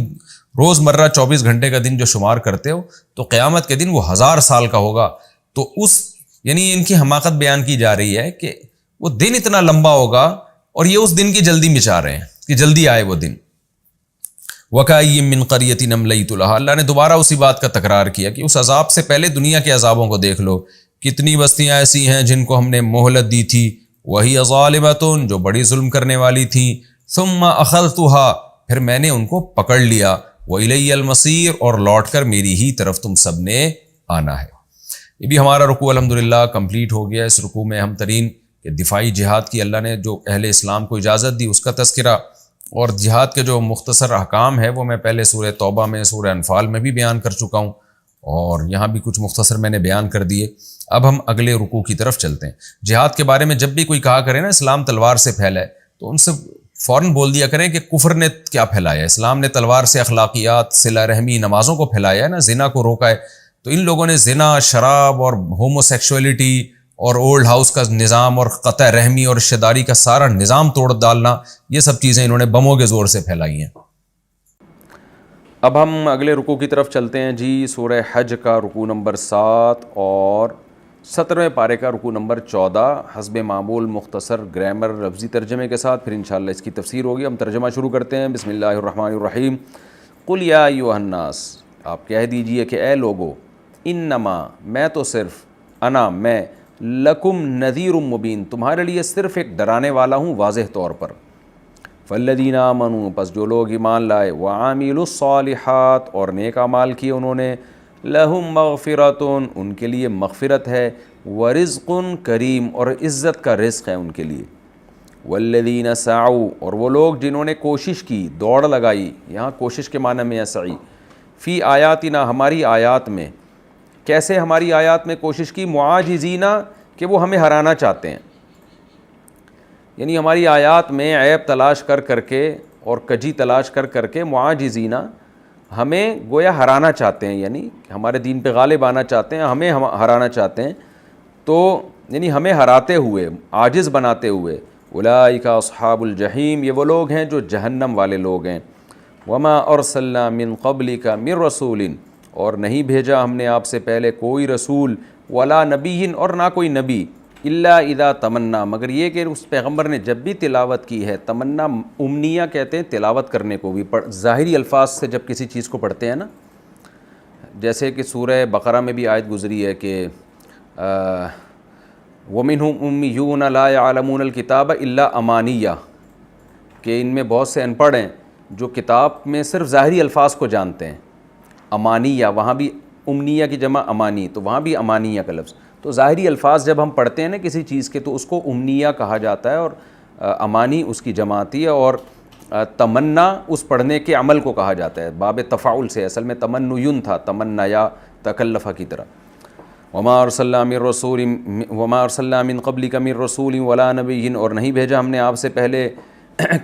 روز مرہ 24 گھنٹے کا دن جو شمار کرتے ہو، تو قیامت کے دن وہ 1000 سال کا ہوگا۔ تو یعنی ان کی حماقت بیان کی جا رہی ہے کہ وہ دن اتنا لمبا ہوگا اور یہ اس دن کی جلدی مچا رہے ہیں کہ جلدی آئے وہ دن۔ وَكَأَيٍّ مِّن قَرْيَةٍ أَمْلَيْتُ لَهَا، اللہ نے دوبارہ اسی بات کا تکرار کیا کہ اس عذاب سے پہلے دنیا کے عذابوں کو دیکھ لو، کتنی بستیاں ایسی ہیں جن کو ہم نے مہلت دی تھی، وَهِيَ ظَالِمَةٌ، جو بڑی ظلم کرنے والی تھی، ثُمَّ أَخَذْتُهَا، پھر میں نے ان کو پکڑ لیا، وَإِلَيَّ الْمَصِيرُ، اور لوٹ کر میری ہی طرف تم سب نے آنا ہے۔ یہ بھی ہمارا رکوع الحمدللہ کمپلیٹ ہو گیا۔ اس رکوع میں اہم ترین کہ دفاعی جہاد کی اللہ نے جو اہل اسلام کو اجازت دی اس کا تذکرہ، اور جہاد کے جو مختصر احکام ہے وہ میں پہلے سورہ توبہ میں، سورہ انفال میں بھی بیان کر چکا ہوں، اور یہاں بھی کچھ مختصر میں نے بیان کر دیے۔ اب ہم اگلے رکوع کی طرف چلتے ہیں۔ جہاد کے بارے میں جب بھی کوئی کہا کرے نا اسلام تلوار سے پھیلا ہے، تو ان سے فوراً بول دیا کریں کہ کفر نے کیا پھیلایا ہے، اسلام نے تلوار سے اخلاقیات، صلہ رحمی، نمازوں کو پھیلایا ہے نا، زنا کو روکا ہے۔ تو ان لوگوں نے زنا، شراب اور ہومو سیکشولیٹی اور اولڈ ہاؤس کا نظام اور قطع رحمی اور رشتہ داری کا سارا نظام توڑ ڈالنا، یہ سب چیزیں انہوں نے بموں کے زور سے پھیلائی ہیں۔ اب ہم اگلے رکوع کی طرف چلتے ہیں جی۔ سورہ حج کا رکوع نمبر 7 اور 17ویں پارے کا رکوع نمبر 14، حسب معمول مختصر گرامر لفظی ترجمے کے ساتھ، پھر انشاءاللہ اس کی تفسیر ہوگی۔ ہم ترجمہ شروع کرتے ہیں۔ بسم اللہ الرحمن الرحیم۔ قل یا ایھا الناس، آپ کہہ دیجئے کہ اے لوگو، انما، میں تو صرف، انا، میں، لکم نذیر مبین، تمہارے لیے صرف ایک ڈرانے والا ہوں واضح طور پر۔ فالذین آمنوا، پس جو لوگ ایمان لائے، وعاملوا الصالحات، اور نیک اعمال کیے انہوں نے، لہم مغفرۃ، ان کے لیے مغفرت ہے، ورزق کریم، اور عزت کا رزق ہے ان کے لیے۔ والذین سعوا، اور وہ لوگ جنہوں نے کوشش کی، دوڑ لگائی، یہاں کوشش کے معنی میں ہے سعی، فی آیاتنا، ہماری آیات میں۔ کیسے ہماری آیات میں کوشش کی؟ معاجزین، کہ وہ ہمیں ہرانا چاہتے ہیں، یعنی ہماری آیات میں عیب تلاش کر کر کے اور کجی تلاش کر کر کے، معاجزین، ہمیں گویا ہرانا چاہتے ہیں، یعنی ہمارے دین پہ غالب آنا چاہتے ہیں، ہمیں ہرانا چاہتے ہیں، تو یعنی ہمیں ہراتے ہوئے، عاجز بناتے ہوئے۔ اولئک اصحاب الجحیم، یہ وہ لوگ ہیں جو جہنم والے لوگ ہیں۔ وما ارسلنا من قبلک من رسول، اور نہیں بھیجا ہم نے آپ سے پہلے کوئی رسول، ولا نبی، اور نہ کوئی نبی، الا اذا تمنا، مگر یہ کہ اس پیغمبر نے جب بھی تلاوت کی ہے، تمنا امنیہ کہتے ہیں تلاوت کرنے کو بھی، ظاہری الفاظ سے جب کسی چیز کو پڑھتے ہیں نا، جیسے کہ سورہ بقرہ میں بھی آیت گزری ہے کہ وَمِنْهُمْ أُمِّيُّونَ لَا يَعْلَمُونَ الْكِتَابَ إِلَّا أَمَانِيَّ، کہ ان میں بہت سے ان پڑھ ہیں جو کتاب میں صرف ظاہری الفاظ کو جانتے ہیں۔ امانیہ، وہاں بھی امنیہ کی جمع امانی، تو وہاں بھی امانیہ کا لفظ۔ تو ظاہری الفاظ جب ہم پڑھتے ہیں نا کسی چیز کے، تو اس کو امنیہ کہا جاتا ہے، اور امانی اس کی جمع آتی ہے، اور تمنا اس پڑھنے کے عمل کو کہا جاتا ہے، باب تفاعل سے، اصل میں تمنین تھا، تمنا یا تکلفہ کی طرح۔ وما ارسلنا من قبلک من رسول ولا نبی، اور نہیں بھیجا ہم نے آپ سے پہلے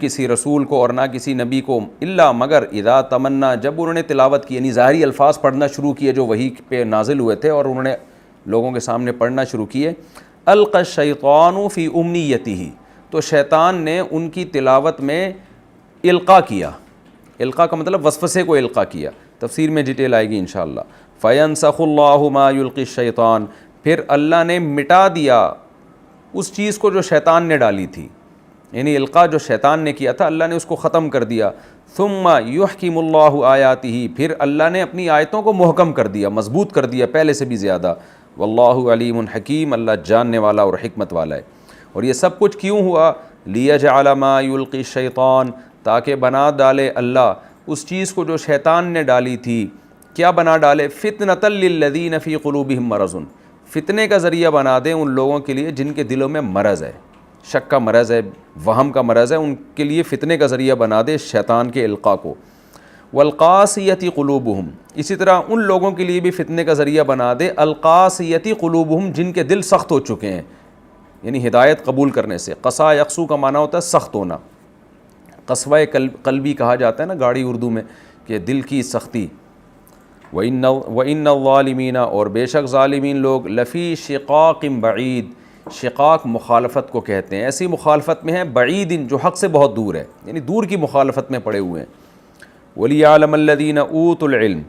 کسی رسول کو اور نہ کسی نبی کو، الا مگر اذا تمنا، جب انہوں نے تلاوت کی، یعنی ظاہری الفاظ پڑھنا شروع کیے جو وحی پہ نازل ہوئے تھے اور انہوں نے لوگوں کے سامنے پڑھنا شروع کیے، القى الشیطان فی امنیتہ، تو شیطان نے ان کی تلاوت میں القاء کیا۔ القاء کا مطلب وسوسے کو القاء کیا، تفسیر میں ڈیٹیل آئے گی انشاءاللہ۔ فینسخ اللہ ما یلقی الشیطان، پھر اللہ نے مٹا دیا اس چیز کو جو شیطان نے ڈالی تھی، یعنی القاء جو شیطان نے کیا تھا اللہ نے اس کو ختم کر دیا۔ ثم یحکم اللہ آیاتہ، پھر اللہ نے اپنی آیتوں کو محکم کر دیا، مضبوط کر دیا پہلے سے بھی زیادہ۔ واللہ علیم حکیم، اللہ جاننے والا اور حکمت والا ہے۔ اور یہ سب کچھ کیوں ہوا؟ لیجعل ما یلقی الشیطان، تاکہ بنا ڈالے اللہ اس چیز کو جو شیطان نے ڈالی تھی۔ کیا بنا ڈالے؟ فتنۃ للذین فی قلوبہم مرض، فتنے کا ذریعہ بنا دیں ان لوگوں کے لیے جن کے دلوں میں مرض ہے، شک کا مرض ہے، وہم کا مرض ہے، ان کے لیے فتنے کا ذریعہ بنا دے شیطان کے القاء کو۔ والقاسیۃ قلوبہم، اسی طرح ان لوگوں کے لیے بھی فتنے کا ذریعہ بنا دے القاسیۃ قلوبہم، جن کے دل سخت ہو چکے ہیں، یعنی ہدایت قبول کرنے سے۔ قسا یقسو کا معنی ہوتا ہے سخت ہونا، قسوہ قلبی کہا جاتا ہے نا گاڑی اردو میں، کہ دل کی سختی۔ وَإِنَّ الظَّالِمِينَ، اور بے شک ظالمین لوگ، لفی شقاق بعید، شقاق مخالفت کو کہتے ہیں، ایسی مخالفت میں ہیں بعید جو حق سے بہت دور ہے، یعنی دور کی مخالفت میں پڑے ہوئے ہیں۔ وَلِيَعْلَمَ الَّذِينَ أُوتُوا الْعِلْمَ،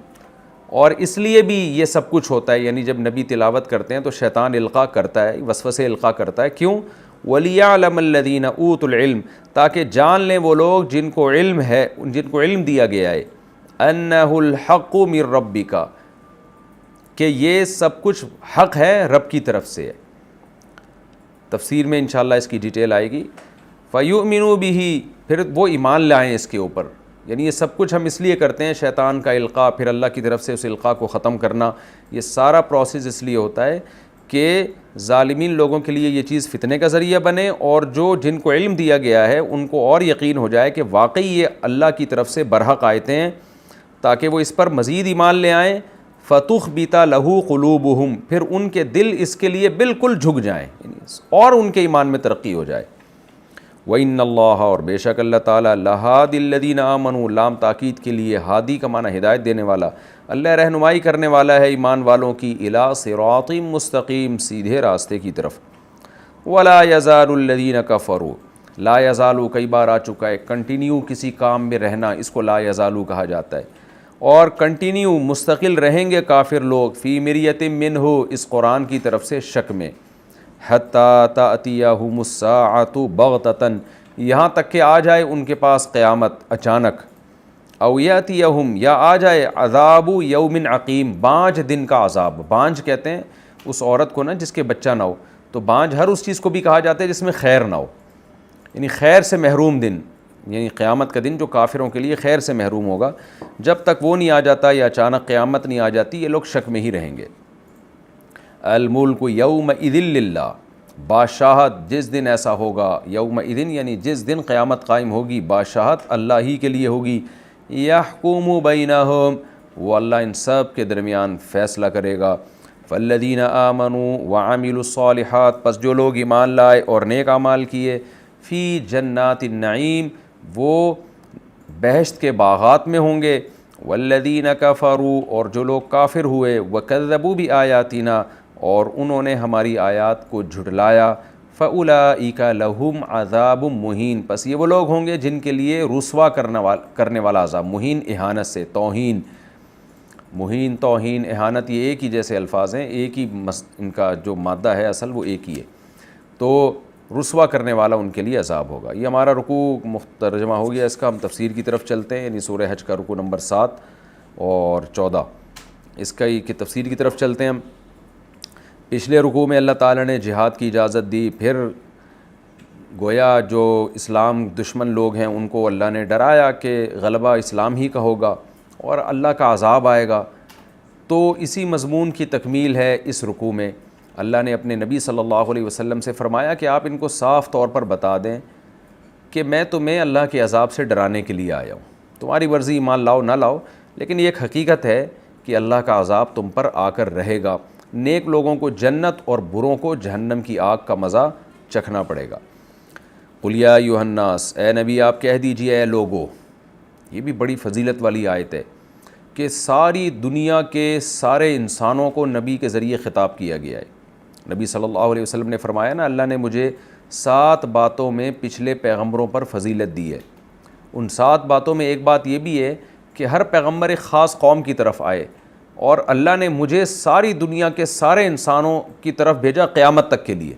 اور اس لیے بھی یہ سب کچھ ہوتا ہے، یعنی جب نبی تلاوت کرتے ہیں تو شیطان القاء کرتا ہے، وسوسے القاء کرتا ہے، کیوں؟ وَلِيَعْلَمَ الَّذِينَ أُوتُوا الْعِلْمَ، تاکہ جان لیں وہ لوگ جن کو علم ہے، جن کو علم دیا گیا ہے، أَنَّهُ الْحَقُّ مِن رَبِّكَ، کہ یہ سب کچھ حق ہے رب کی طرف سے ہے۔ تفسیر میں انشاءاللہ اس کی ڈیٹیل آئے گی۔ فَيُؤْمِنُوا بِهِ، پھر وہ ایمان لائیں اس کے اوپر، یعنی یہ سب کچھ ہم اس لیے کرتے ہیں، شیطان کا القاء، پھر اللہ کی طرف سے اس القاء کو ختم کرنا، یہ سارا پروسیس اس لیے ہوتا ہے کہ ظالمین لوگوں کے لیے یہ چیز فتنے کا ذریعہ بنے، اور جن کو علم دیا گیا ہے ان کو اور یقین ہو جائے کہ واقعی یہ اللہ کی طرف سے برحق آیتیں ہیں، تاکہ وہ اس پر مزید ایمان لے آئیں۔ فَتُخْبِتَ لَهُ قُلُوبُهُمْ، پھر ان کے دل اس کے لیے بالکل جھک جائیں، اور ان کے ایمان میں ترقی ہو جائے۔ وَإِنَّ اللَّهَ، اور بے شک اللہ تعالیٰ، لَهَادِ الَّذِينَ آمَنُوا، لام تاکید کے لیے، ہادی کا معنی ہدایت دینے والا، اللہ رہنمائی کرنے والا ہے ایمان والوں کی، إِلَىٰ صِرَاطٍ مستقیم، سیدھے راستے کی طرف۔ وَلَا يَزَالُ الَّذِينَ كَفَرُوا، لا یزالو کئی بار آ چکا ہے، کنٹینیو کسی کام میں رہنا، اس کو لا یزالو کہا جاتا ہے، اور کنٹینیو مستقل رہیں گے کافر لوگ، فی مریۃ منہ، اس قرآن کی طرف سے شک میں، حتی تأتیہم الساعۃ بغتۃ، یہاں تک کہ آ جائے ان کے پاس قیامت اچانک، او یاتیہم، یا آ جائے عذاب یوم عقیم، بانجھ دن کا عذاب۔ بانجھ کہتے ہیں اس عورت کو نا جس کے بچہ نہ ہو، تو بانجھ ہر اس چیز کو بھی کہا جاتا ہے جس میں خیر نہ ہو، یعنی خیر سے محروم دن، یعنی قیامت کا دن جو کافروں کے لیے خیر سے محروم ہوگا، جب تک وہ نہیں آ جاتا یا اچانک قیامت نہیں آ جاتی یہ لوگ شک میں ہی رہیں گے۔ الملک یومئذ للہ، بادشاہت جس دن ایسا ہوگا، یومئذ یعنی جس دن قیامت قائم ہوگی، بادشاہت اللہ ہی کے لیے ہوگی، یحکم بینہم، وہ اللہ ان سب کے درمیان فیصلہ کرے گا۔ فالذین آمنوا وعملوا الصالحات، پس جو لوگ ایمان لائے اور نیک اعمال کیے، فی جنات النعیم، وہ بہشت کے باغات میں ہوں گے۔ والذین کفروا، اور جو لوگ کافر ہوئے، وکذبوا بآیاتنا، اور انہوں نے ہماری آیات کو جھٹلایا، فاولئک لہم عذاب مہین، پس یہ وہ لوگ ہوں گے جن کے لیے رسوا کرنے والا عذاب، مہین اہانت سے، توہین، مہین، توہین، اہانت، یہ ایک ہی جیسے الفاظ ہیں، ایک ہی ان کا جو مادہ ہے اصل وہ ایک ہی ہے، تو رسوا کرنے والا ان کے لیے عذاب ہوگا۔ یہ ہمارا رکوع ترجمہ ہو گیا اس کا، ہم تفسیر کی طرف چلتے ہیں، یعنی سورہ حج کا رکوع نمبر 7 اور 14، اس کا کی تفسیر کی طرف چلتے ہیں ہم۔ پچھلے رکوع میں اللہ تعالیٰ نے جہاد کی اجازت دی، پھر گویا جو اسلام دشمن لوگ ہیں ان کو اللہ نے ڈرایا کہ غلبہ اسلام ہی کا ہوگا اور اللہ کا عذاب آئے گا، تو اسی مضمون کی تکمیل ہے اس رکوع میں۔ اللہ نے اپنے نبی صلی اللہ علیہ وسلم سے فرمایا کہ آپ ان کو صاف طور پر بتا دیں کہ میں تمہیں اللہ کے عذاب سے ڈرانے کے لیے آیا ہوں، تمہاری مرضی ایمان لاؤ نہ لاؤ، لیکن یہ ایک حقیقت ہے کہ اللہ کا عذاب تم پر آ کر رہے گا، نیک لوگوں کو جنت اور بروں کو جہنم کی آگ کا مزہ چکھنا پڑے گا۔ قل یا ایھا الناس، اے نبی آپ کہہ دیجئے اے لوگو. یہ بھی بڑی فضیلت والی آیت ہے کہ ساری دنیا کے سارے انسانوں کو نبی کے ذریعے خطاب کیا گیا ہے. نبی صلی اللہ علیہ وسلم نے فرمایا نا، اللہ نے مجھے 7 باتوں میں پچھلے پیغمبروں پر فضیلت دی ہے. ان 7 باتوں میں ایک بات یہ بھی ہے کہ ہر پیغمبر ایک خاص قوم کی طرف آئے، اور اللہ نے مجھے ساری دنیا کے سارے انسانوں کی طرف بھیجا قیامت تک کے لیے.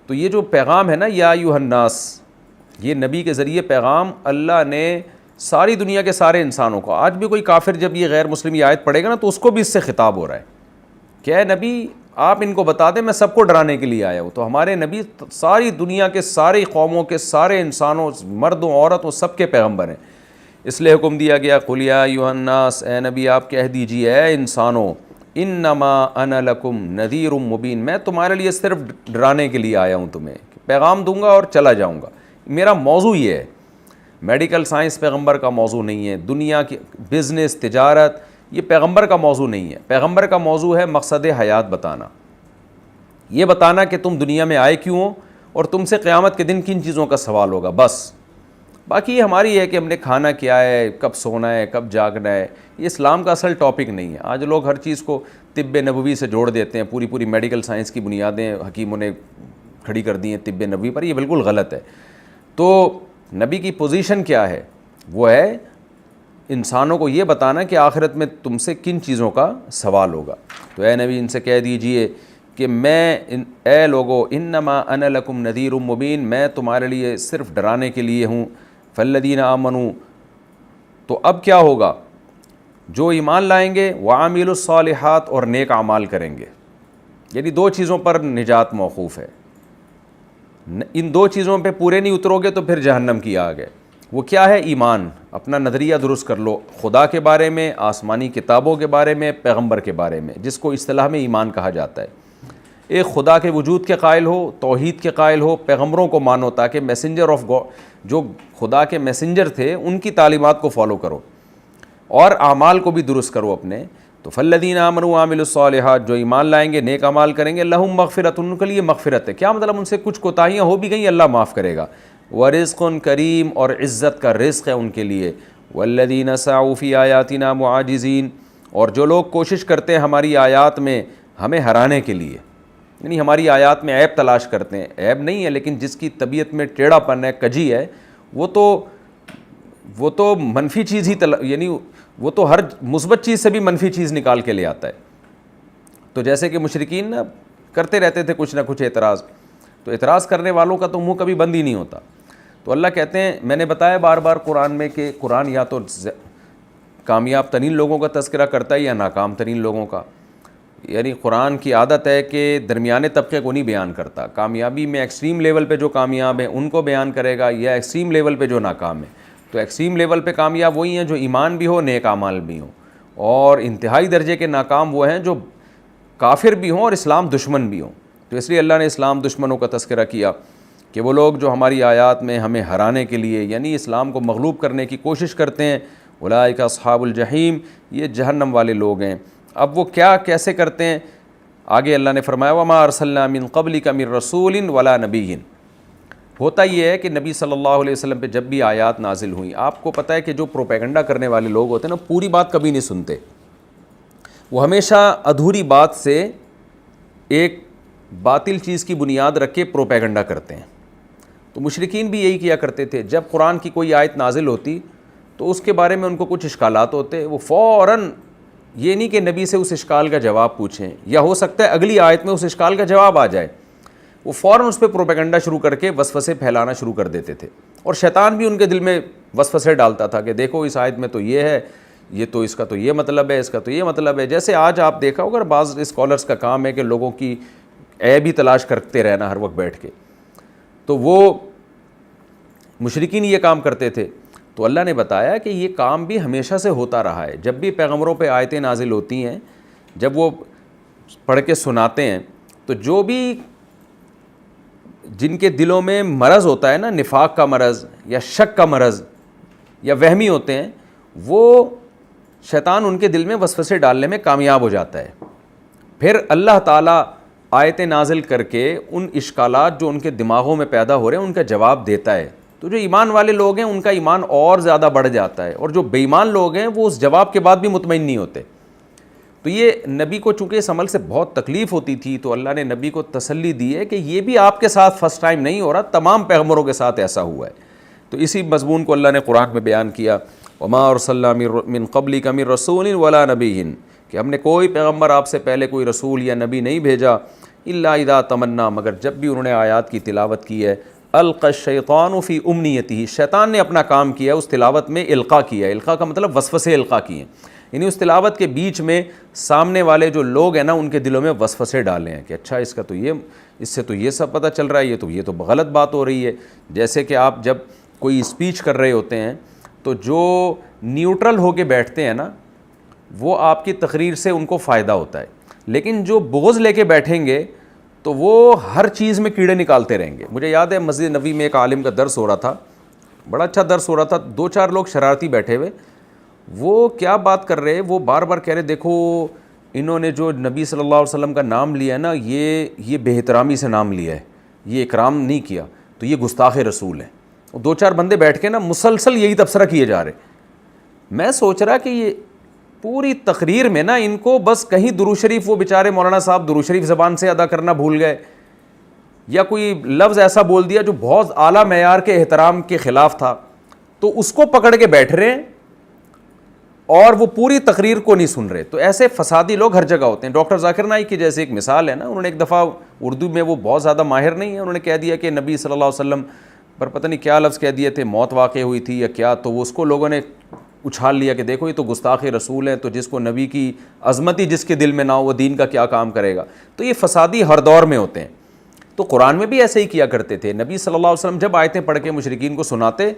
تو یہ جو پیغام ہے نا یا ایھا الناس، یہ نبی کے ذریعے پیغام اللہ نے ساری دنیا کے سارے انسانوں کو. آج بھی کوئی کافر جب یہ غیر مسلم یہ آیت پڑھے گا نا تو اس کو بھی اس سے خطاب ہو رہا ہے کہ اے نبی آپ ان کو بتا دیں میں سب کو ڈرانے کے لیے آیا ہوں. تو ہمارے نبی ساری دنیا کے ساری قوموں کے سارے انسانوں، مردوں عورتوں، سب کے پیغمبر ہیں. اس لیے حکم دیا گیا قل یا ایھا الناس، اے نبی آپ کہہ دیجیے اے انسانوں، انما انا لکم نذیر مبین، میں تمہارے لیے صرف ڈرانے کے لیے آیا ہوں، تمہیں پیغام دوں گا اور چلا جاؤں گا. میرا موضوع یہ ہے. میڈیکل سائنس پیغمبر کا موضوع نہیں ہے، دنیا کی بزنس تجارت یہ پیغمبر کا موضوع نہیں ہے. پیغمبر کا موضوع ہے مقصد حیات بتانا، یہ بتانا کہ تم دنیا میں آئے کیوں ہو اور تم سے قیامت کے دن کن چیزوں کا سوال ہوگا. بس باقی یہ ہماری ہے کہ ہم نے کھانا کیا ہے، کب سونا ہے، کب جاگنا ہے. یہ اسلام کا اصل ٹاپک نہیں ہے. آج لوگ ہر چیز کو طب نبوی سے جوڑ دیتے ہیں، پوری میڈیکل سائنس کی بنیادیں حکیموں نے کھڑی کر دی ہیں طب نبوی پر. یہ بالکل غلط ہے. تو نبی کی پوزیشن کیا ہے؟ وہ ہے انسانوں کو یہ بتانا کہ آخرت میں تم سے کن چیزوں کا سوال ہوگا. تو اے نبی ان سے کہہ دیجئے کہ اے لوگو انما انا لکم نذیر مبین، میں تمہارے لیے صرف ڈرانے کے لیے ہوں. فالذین آمنوا، تو اب کیا ہوگا؟ جو ایمان لائیں گے، وعاملوا الصالحات، اور نیک اعمال کریں گے. یعنی 2 چیزوں پر نجات موقوف ہے. ان 2 چیزوں پہ پورے نہیں اترو گے تو پھر جہنم کی آگ ہے. وہ کیا ہے؟ ایمان. اپنا نظریہ درست کر لو خدا کے بارے میں، آسمانی کتابوں کے بارے میں، پیغمبر کے بارے میں، جس کو اصطلاح میں ایمان کہا جاتا ہے. ایک خدا کے وجود کے قائل ہو، توحید کے قائل ہو، پیغمبروں کو مانو تاکہ میسنجر آف گاڈ، جو خدا کے میسنجر تھے ان کی تعلیمات کو فالو کرو، اور اعمال کو بھی درست کرو اپنے. تو فالذین آمنوا وعملوا الصالحات، جو ایمان لائیں گے، نیک اعمال کریں گے، لہم مغفرۃ، ان کے لیے مغفرت ہے. کیا مطلب؟ ان سے کچھ کوتاہیاں ہو بھی گئیں اللہ معاف کرے گا. ورزق کریم، اور عزت کا رزق ہے ان کے لیے. والذین سعوا فی آیاتنا معاجزین، اور جو لوگ کوشش کرتے ہیں ہماری آیات میں ہمیں ہرانے کے لیے، یعنی ہماری آیات میں عیب تلاش کرتے ہیں. عیب نہیں ہے، لیکن جس کی طبیعت میں ٹیڑھا پن ہے، کجی ہے، وہ تو منفی چیز ہی یعنی وہ تو ہر مثبت چیز سے بھی منفی چیز نکال کے لے آتا ہے. تو جیسے کہ مشرکین نا کرتے رہتے تھے کچھ نہ کچھ اعتراض، تو اعتراض کرنے والوں کا تو منہ کبھی بند ہی نہیں ہوتا. تو اللہ کہتے ہیں، میں نے بتایا بار بار قرآن میں کہ قرآن یا تو کامیاب ترین لوگوں کا تذکرہ کرتا ہے یا ناکام ترین لوگوں کا. یعنی قرآن کی عادت ہے کہ درمیانے طبقے کو نہیں بیان کرتا. کامیابی میں ایکسٹریم لیول پہ جو کامیاب ہیں ان کو بیان کرے گا، یا ایکسٹریم لیول پہ جو ناکام ہیں. تو ایکسٹریم لیول پہ کامیاب وہی ہیں جو ایمان بھی ہو، نیک اعمال بھی ہوں، اور انتہائی درجے کے ناکام وہ ہیں جو کافر بھی ہوں اور اسلام دشمن بھی ہوں. تو اس لیے اللہ نے اسلام دشمنوں کا تذکرہ کیا کہ وہ لوگ جو ہماری آیات میں ہمیں ہرانے کے لیے، یعنی اسلام کو مغلوب کرنے کی کوشش کرتے ہیں. اولئک اصحاب الجحیم، یہ جہنم والے لوگ ہیں. اب وہ کیا کیسے کرتے ہیں؟ آگے اللہ نے فرمایا وما ارسلنا من قبلک من رسول ولا نبی. ہوتا یہ ہے کہ نبی صلی اللہ علیہ وسلم پہ جب بھی آیات نازل ہوئیں، آپ کو پتہ ہے کہ جو پروپیگنڈا کرنے والے لوگ ہوتے ہیں نا، پوری بات کبھی نہیں سنتے. وہ ہمیشہ ادھوری بات سے ایک باطل چیز کی بنیاد رکھ کے پروپیگنڈا کرتے ہیں. تو مشرکین بھی یہی کیا کرتے تھے. جب قرآن کی کوئی آیت نازل ہوتی تو اس کے بارے میں ان کو کچھ اشکالات ہوتے، وہ فوراً، یہ نہیں کہ نبی سے اس اشکال کا جواب پوچھیں، یا ہو سکتا ہے اگلی آیت میں اس اشکال کا جواب آ جائے، وہ فوراً اس پہ پروپیگنڈا شروع کر کے وسوسے پھیلانا شروع کر دیتے تھے. اور شیطان بھی ان کے دل میں وسوسے ڈالتا تھا کہ دیکھو اس آیت میں تو یہ ہے، یہ تو اس کا تو یہ مطلب ہے، اس کا تو یہ مطلب ہے. جیسے آج آپ دیکھا ہوگا بعض اسکالرس کا کام ہے کہ لوگوں کی عیب ہی تلاش کرتے رہنا ہر وقت بیٹھ کے. تو وہ مشرکین یہ کام کرتے تھے. تو اللہ نے بتایا کہ یہ کام بھی ہمیشہ سے ہوتا رہا ہے. جب بھی پیغمبروں پہ آیتیں نازل ہوتی ہیں، جب وہ پڑھ کے سناتے ہیں، تو جو بھی جن کے دلوں میں مرض ہوتا ہے نا، نفاق کا مرض یا شک کا مرض یا وہمی ہوتے ہیں، وہ شیطان ان کے دل میں وسوسے ڈالنے میں کامیاب ہو جاتا ہے. پھر اللہ تعالیٰ آیتیں نازل کر کے ان اشکالات جو ان کے دماغوں میں پیدا ہو رہے ہیں ان کا جواب دیتا ہے. تو جو ایمان والے لوگ ہیں ان کا ایمان اور زیادہ بڑھ جاتا ہے, اور جو بے ایمان لوگ ہیں وہ اس جواب کے بعد بھی مطمئن نہیں ہوتے. تو یہ نبی کو چونکہ اس عمل سے بہت تکلیف ہوتی تھی تو اللہ نے نبی کو تسلی دی ہے کہ یہ بھی آپ کے ساتھ فرسٹ ٹائم نہیں ہو رہا, تمام پیغمبروں کے ساتھ ایسا ہوا ہے. تو اسی مضمون کو اللہ نے قرآن میں بیان کیا, وما ارسلنا من قبلک من رسول ولا نبی, کہ ہم نے کوئی پیغمبر آپ سے پہلے کوئی رسول یا نبی نہیں بھیجا, الا اذا تمنا, مگر جب بھی انہوں نے آیات کی تلاوت کی ہے, القى الشیطان فی امنیتہ, شیطان نے اپنا کام کیا اس تلاوت میں, القاء کیا. القاء کا مطلب وسوسے القاء کیے, یعنی اس تلاوت کے بیچ میں سامنے والے جو لوگ ہیں نا ان کے دلوں میں وسوسے ڈالے ہیں کہ اچھا اس کا تو یہ, اس سے تو یہ سب پتہ چل رہا ہے, یہ تو غلط بات ہو رہی ہے. جیسے کہ آپ جب کوئی اسپیچ کر رہے ہوتے ہیں تو جو نیوٹرل ہو کے بیٹھتے ہیں نا وہ آپ کی تقریر سے ان کو فائدہ ہوتا ہے, لیکن جو بغض لے کے بیٹھیں گے تو وہ ہر چیز میں کیڑے نکالتے رہیں گے. مجھے یاد ہے مسجد نبوی میں ایک عالم کا درس ہو رہا تھا, بڑا اچھا درس ہو رہا تھا, 2-4 لوگ شرارتی بیٹھے ہوئے, وہ کیا بات کر رہے, وہ بار بار کہہ رہے دیکھو انہوں نے جو نبی صلی اللہ علیہ وسلم کا نام لیا ہے نا یہ بے احترامی سے نام لیا ہے, یہ اکرام نہیں کیا, تو یہ گستاخ رسول ہے. 2-4 بندے بیٹھ کے نا مسلسل یہی تبصرہ کیے جا رہے. میں سوچ رہا کہ یہ پوری تقریر میں نا ان کو بس کہیں درود شریف, وہ بیچارے مولانا صاحب درود شریف زبان سے ادا کرنا بھول گئے, یا کوئی لفظ ایسا بول دیا جو بہت اعلیٰ معیار کے احترام کے خلاف تھا, تو اس کو پکڑ کے بیٹھ رہے ہیں اور وہ پوری تقریر کو نہیں سن رہے. تو ایسے فسادی لوگ ہر جگہ ہوتے ہیں. ڈاکٹر ذاکر نائک کی جیسے ایک مثال ہے نا, انہوں نے ایک دفعہ اردو میں, وہ بہت زیادہ ماہر نہیں ہے, انہوں نے کہہ دیا کہ نبی صلی اللہ علیہ وسلم پر پتہ نہیں کیا لفظ کہہ دیے تھے, موت واقع ہوئی تھی یا کیا, تو وہ اس کو لوگوں نے اچھال لیا کہ دیکھو یہ تو گستاخ رسول ہے, تو جس کو نبی کی عظمت ہی جس کے دل میں نہ ہو وہ دین کا کیا کام کرے گا. تو یہ فسادی ہر دور میں ہوتے ہیں. تو قرآن میں بھی ایسے ہی کیا کرتے تھے. نبی صلی اللہ علیہ وسلم جب آیتیں پڑھ کے مشرکین کو سناتے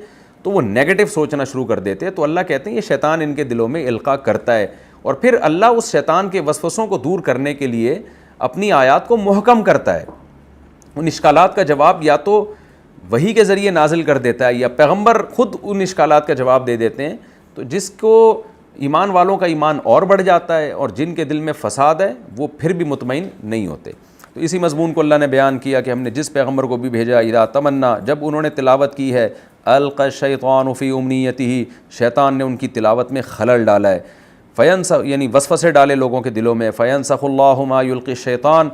تو وہ نیگیٹو سوچنا شروع کر دیتے. تو اللہ کہتے ہیں یہ شیطان ان کے دلوں میں القاء کرتا ہے, اور پھر اللہ اس شیطان کے وسوسوں کو دور کرنے کے لیے اپنی آیات کو محکم کرتا ہے. ان اشکالات کا جواب یا تو وحی کے ذریعے نازل کر دیتا ہے, یا پیغمبر خود ان اشکالات کا جواب دے دیتے ہیں. تو جس کو ایمان والوں کا ایمان اور بڑھ جاتا ہے, اور جن کے دل میں فساد ہے وہ پھر بھی مطمئن نہیں ہوتے. تو اسی مضمون کو اللہ نے بیان کیا کہ ہم نے جس پیغمبر کو بھی بھیجا, اذا تمنا, جب انہوں نے تلاوت کی ہے, القى الشیطان فی امنیتہ, شیطان نے ان کی تلاوت میں خلل ڈالا ہے, فینسخ یعنی وسوسے ڈالے لوگوں کے دلوں میں, فینسخ اللہ ما یلقی الشیطان,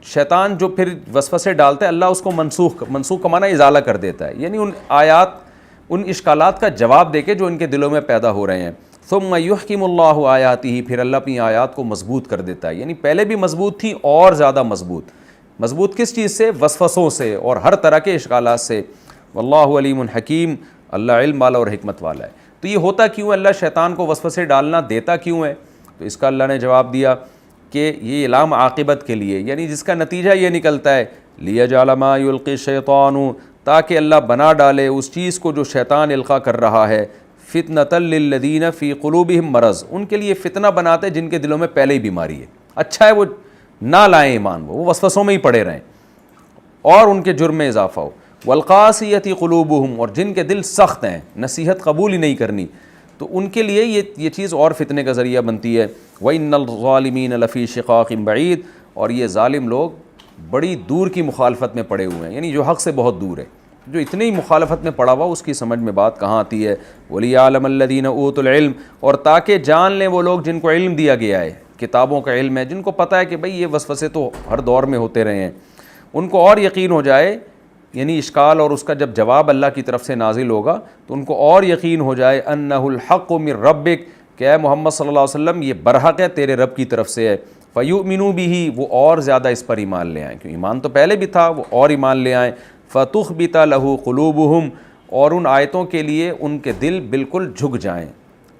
شیطان جو پھر وسوسے ڈالتا ہے اللہ اس کو منسوخ کا معنی ازالہ کر دیتا ہے, یعنی ان آیات ان اشکالات کا جواب دے کے جو ان کے دلوں میں پیدا ہو رہے ہیں. ثم یحکم اللہ آیاتہ, پھر اللہ اپنی آیات کو مضبوط کر دیتا ہے, یعنی پہلے بھی مضبوط تھی اور زیادہ مضبوط کس چیز سے, وسوسوں سے اور ہر طرح کے اشکالات سے. واللہ علیم حکیم, اللہ علم والا اور حکمت والا ہے. تو یہ ہوتا کیوں ہے, اللہ شیطان کو وسوسے ڈالنا دیتا کیوں ہے؟ تو اس کا اللہ نے جواب دیا کہ یہ علام عاقبت کے لیے, یعنی جس کا نتیجہ یہ نکلتا ہے, لیجعل ما یلقی الشیطان, تاکہ اللہ بنا ڈالے اس چیز کو جو شیطان القاء کر رہا ہے, فتنۃ للذین فی قلوبہم مرض, ان کے لیے فتنہ بناتے جن کے دلوں میں پہلے ہی بیماری ہے. اچھا ہے وہ نہ لائیں ایمان, وہ وسوسوں میں ہی پڑے رہیں اور ان کے جرم میں اضافہ ہو. والقاسیۃ قلوبہم, اور جن کے دل سخت ہیں, نصیحت قبول ہی نہیں کرنی, تو ان کے لیے یہ چیز اور فتنے کا ذریعہ بنتی ہے. وَإِنَّ الظَّالِمِينَ لَفِي شِقَاقٍ بَعِيدٍ, اور یہ ظالم لوگ بڑی دور کی مخالفت میں پڑے ہوئے ہیں, یعنی جو حق سے بہت دور ہے. جو اتنی مخالفت میں پڑا ہوا اس کی سمجھ میں بات کہاں آتی ہے. وَلِيَعْلَمَ الَّذِينَ أُوتُوا الْعِلْمَ, اور تاکہ جان لیں وہ لوگ جن کو علم دیا گیا ہے, کتابوں کا علم ہے, جن کو پتہ ہے کہ بھئی یہ وسوسے تو ہر دور میں ہوتے رہے ہیں, ان کو اور یقین ہو جائے, یعنی اشکال اور اس کا جب جواب اللہ کی طرف سے نازل ہوگا تو ان کو اور یقین ہو جائے, انہ الحق من ربک, کہ اے محمد صلی اللہ علیہ وسلم یہ برحق ہے تیرے رب کی طرف سے ہے. فیؤمنوا بہ, وہ اور زیادہ اس پر ایمان لے آئیں, کیونکہ ایمان تو پہلے بھی تھا, وہ اور ایمان لے آئیں. فتخبت لہ قلوبہم, اور ان آیتوں کے لیے ان کے دل بالکل جھک جائیں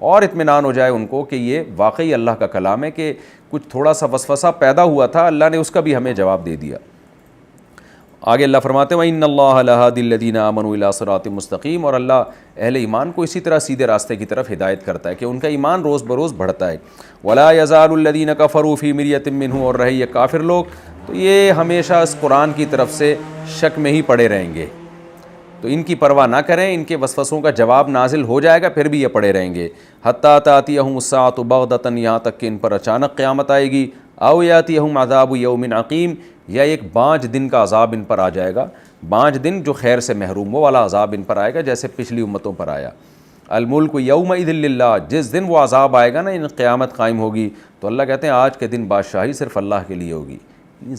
اور اطمینان ہو جائے ان کو کہ یہ واقعی اللہ کا کلام ہے, کہ کچھ تھوڑا سا وسوسہ پیدا ہوا تھا, اللہ نے اس کا بھی ہمیں جواب دے دیا. آگے اللہ فرماتے ہیں وَإِنَّ اللَّهَ لَهَادِ الَّذِينَ آمَنُوا إِلَىٰ صِرَاطٍ مُسْتَقِيمٍ, اور اللہ اہل ایمان کو اسی طرح سیدھے راستے کی طرف ہدایت کرتا ہے کہ ان کا ایمان روز بروز بڑھتا ہے. وَلَا يَزَالُ الَّذِينَ كَفَرُوا فِي مِرْيَةٍ مِّنْهُ, اور رہے یہ کافر لوگ تو یہ ہمیشہ اس قرآن کی طرف سے شک میں ہی پڑے رہیں گے. تو ان کی پرواہ نہ کریں, ان کے وسوسوں کا جواب نازل ہو جائے گا پھر بھی یہ پڑے رہیں گے. حتیٰ تأتیہم الساعۃ بغتۃ, یہاں تک کہ ان پر اچانک قیامت آئے گی. او یاتیہم عذاب یوم عقیم, یا ایک 5 دن کا عذاب ان پر آ جائے گا، 5 دن جو خیر سے محروم، وہ والا عذاب ان پر آئے گا جیسے پچھلی امتوں پر آیا۔ الملک یومئذ للہ، جس دن وہ عذاب آئے گا نا، ان قیامت قائم ہوگی، تو اللہ کہتے ہیں آج کے دن بادشاہی صرف اللہ کے لیے ہوگی،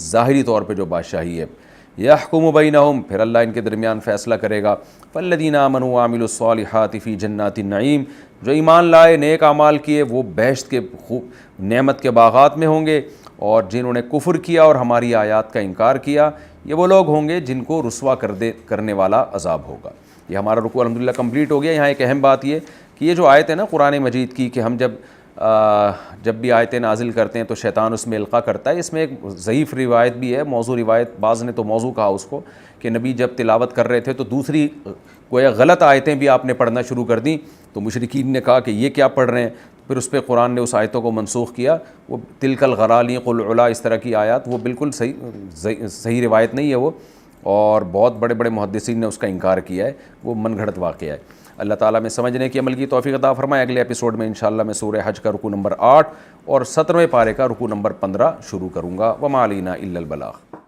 ظاہری طور پہ جو بادشاہی ہے۔ یحکم بینہم، پھر اللہ ان کے درمیان فیصلہ کرے گا۔ فالذین آمنوا وعملوا الصالحات فی جنات النعیم، جو ایمان لائے، نیک اعمال کیے، وہ بہشت کے نعمت کے باغات میں ہوں گے، اور جنہوں نے کفر کیا اور ہماری آیات کا انکار کیا، یہ وہ لوگ ہوں گے جن کو رسوا کرنے والا عذاب ہوگا۔ یہ ہمارا رکوع الحمدللہ کمپلیٹ ہو گیا۔ یہاں ایک اہم بات یہ کہ یہ جو آیت ہے نا قرآن مجید کی، کہ ہم جب بھی آیتیں نازل کرتے ہیں تو شیطان اس میں القاء کرتا ہے، اس میں ایک ضعیف روایت بھی ہے، موضوع روایت، بعض نے تو موضوع کہا اس کو، کہ نبی جب تلاوت کر رہے تھے تو دوسری کوئی غلط آیتیں بھی آپ نے پڑھنا شروع کر دیں، تو مشرکین نے کہا کہ یہ کیا پڑھ رہے ہیں، پھر اس پہ قرآن نے اس آیتوں کو منسوخ کیا۔ وہ تلک الغرالیق العلا، اس طرح کی آیات، وہ بالکل صحیح روایت نہیں ہے وہ، اور بہت بڑے بڑے محدثین نے اس کا انکار کیا ہے، وہ من گھڑت واقعہ ہے۔ اللہ تعالیٰ میں سمجھنے کی عمل کی توفیق عطا فرمائے۔ اگلے ایپیسوڈ میں انشاءاللہ میں سورہ حج کا رکوع نمبر 8 اور 17ویں پارے کا رکوع نمبر 15 شروع کروں گا۔ وما علینا الا البلاغ۔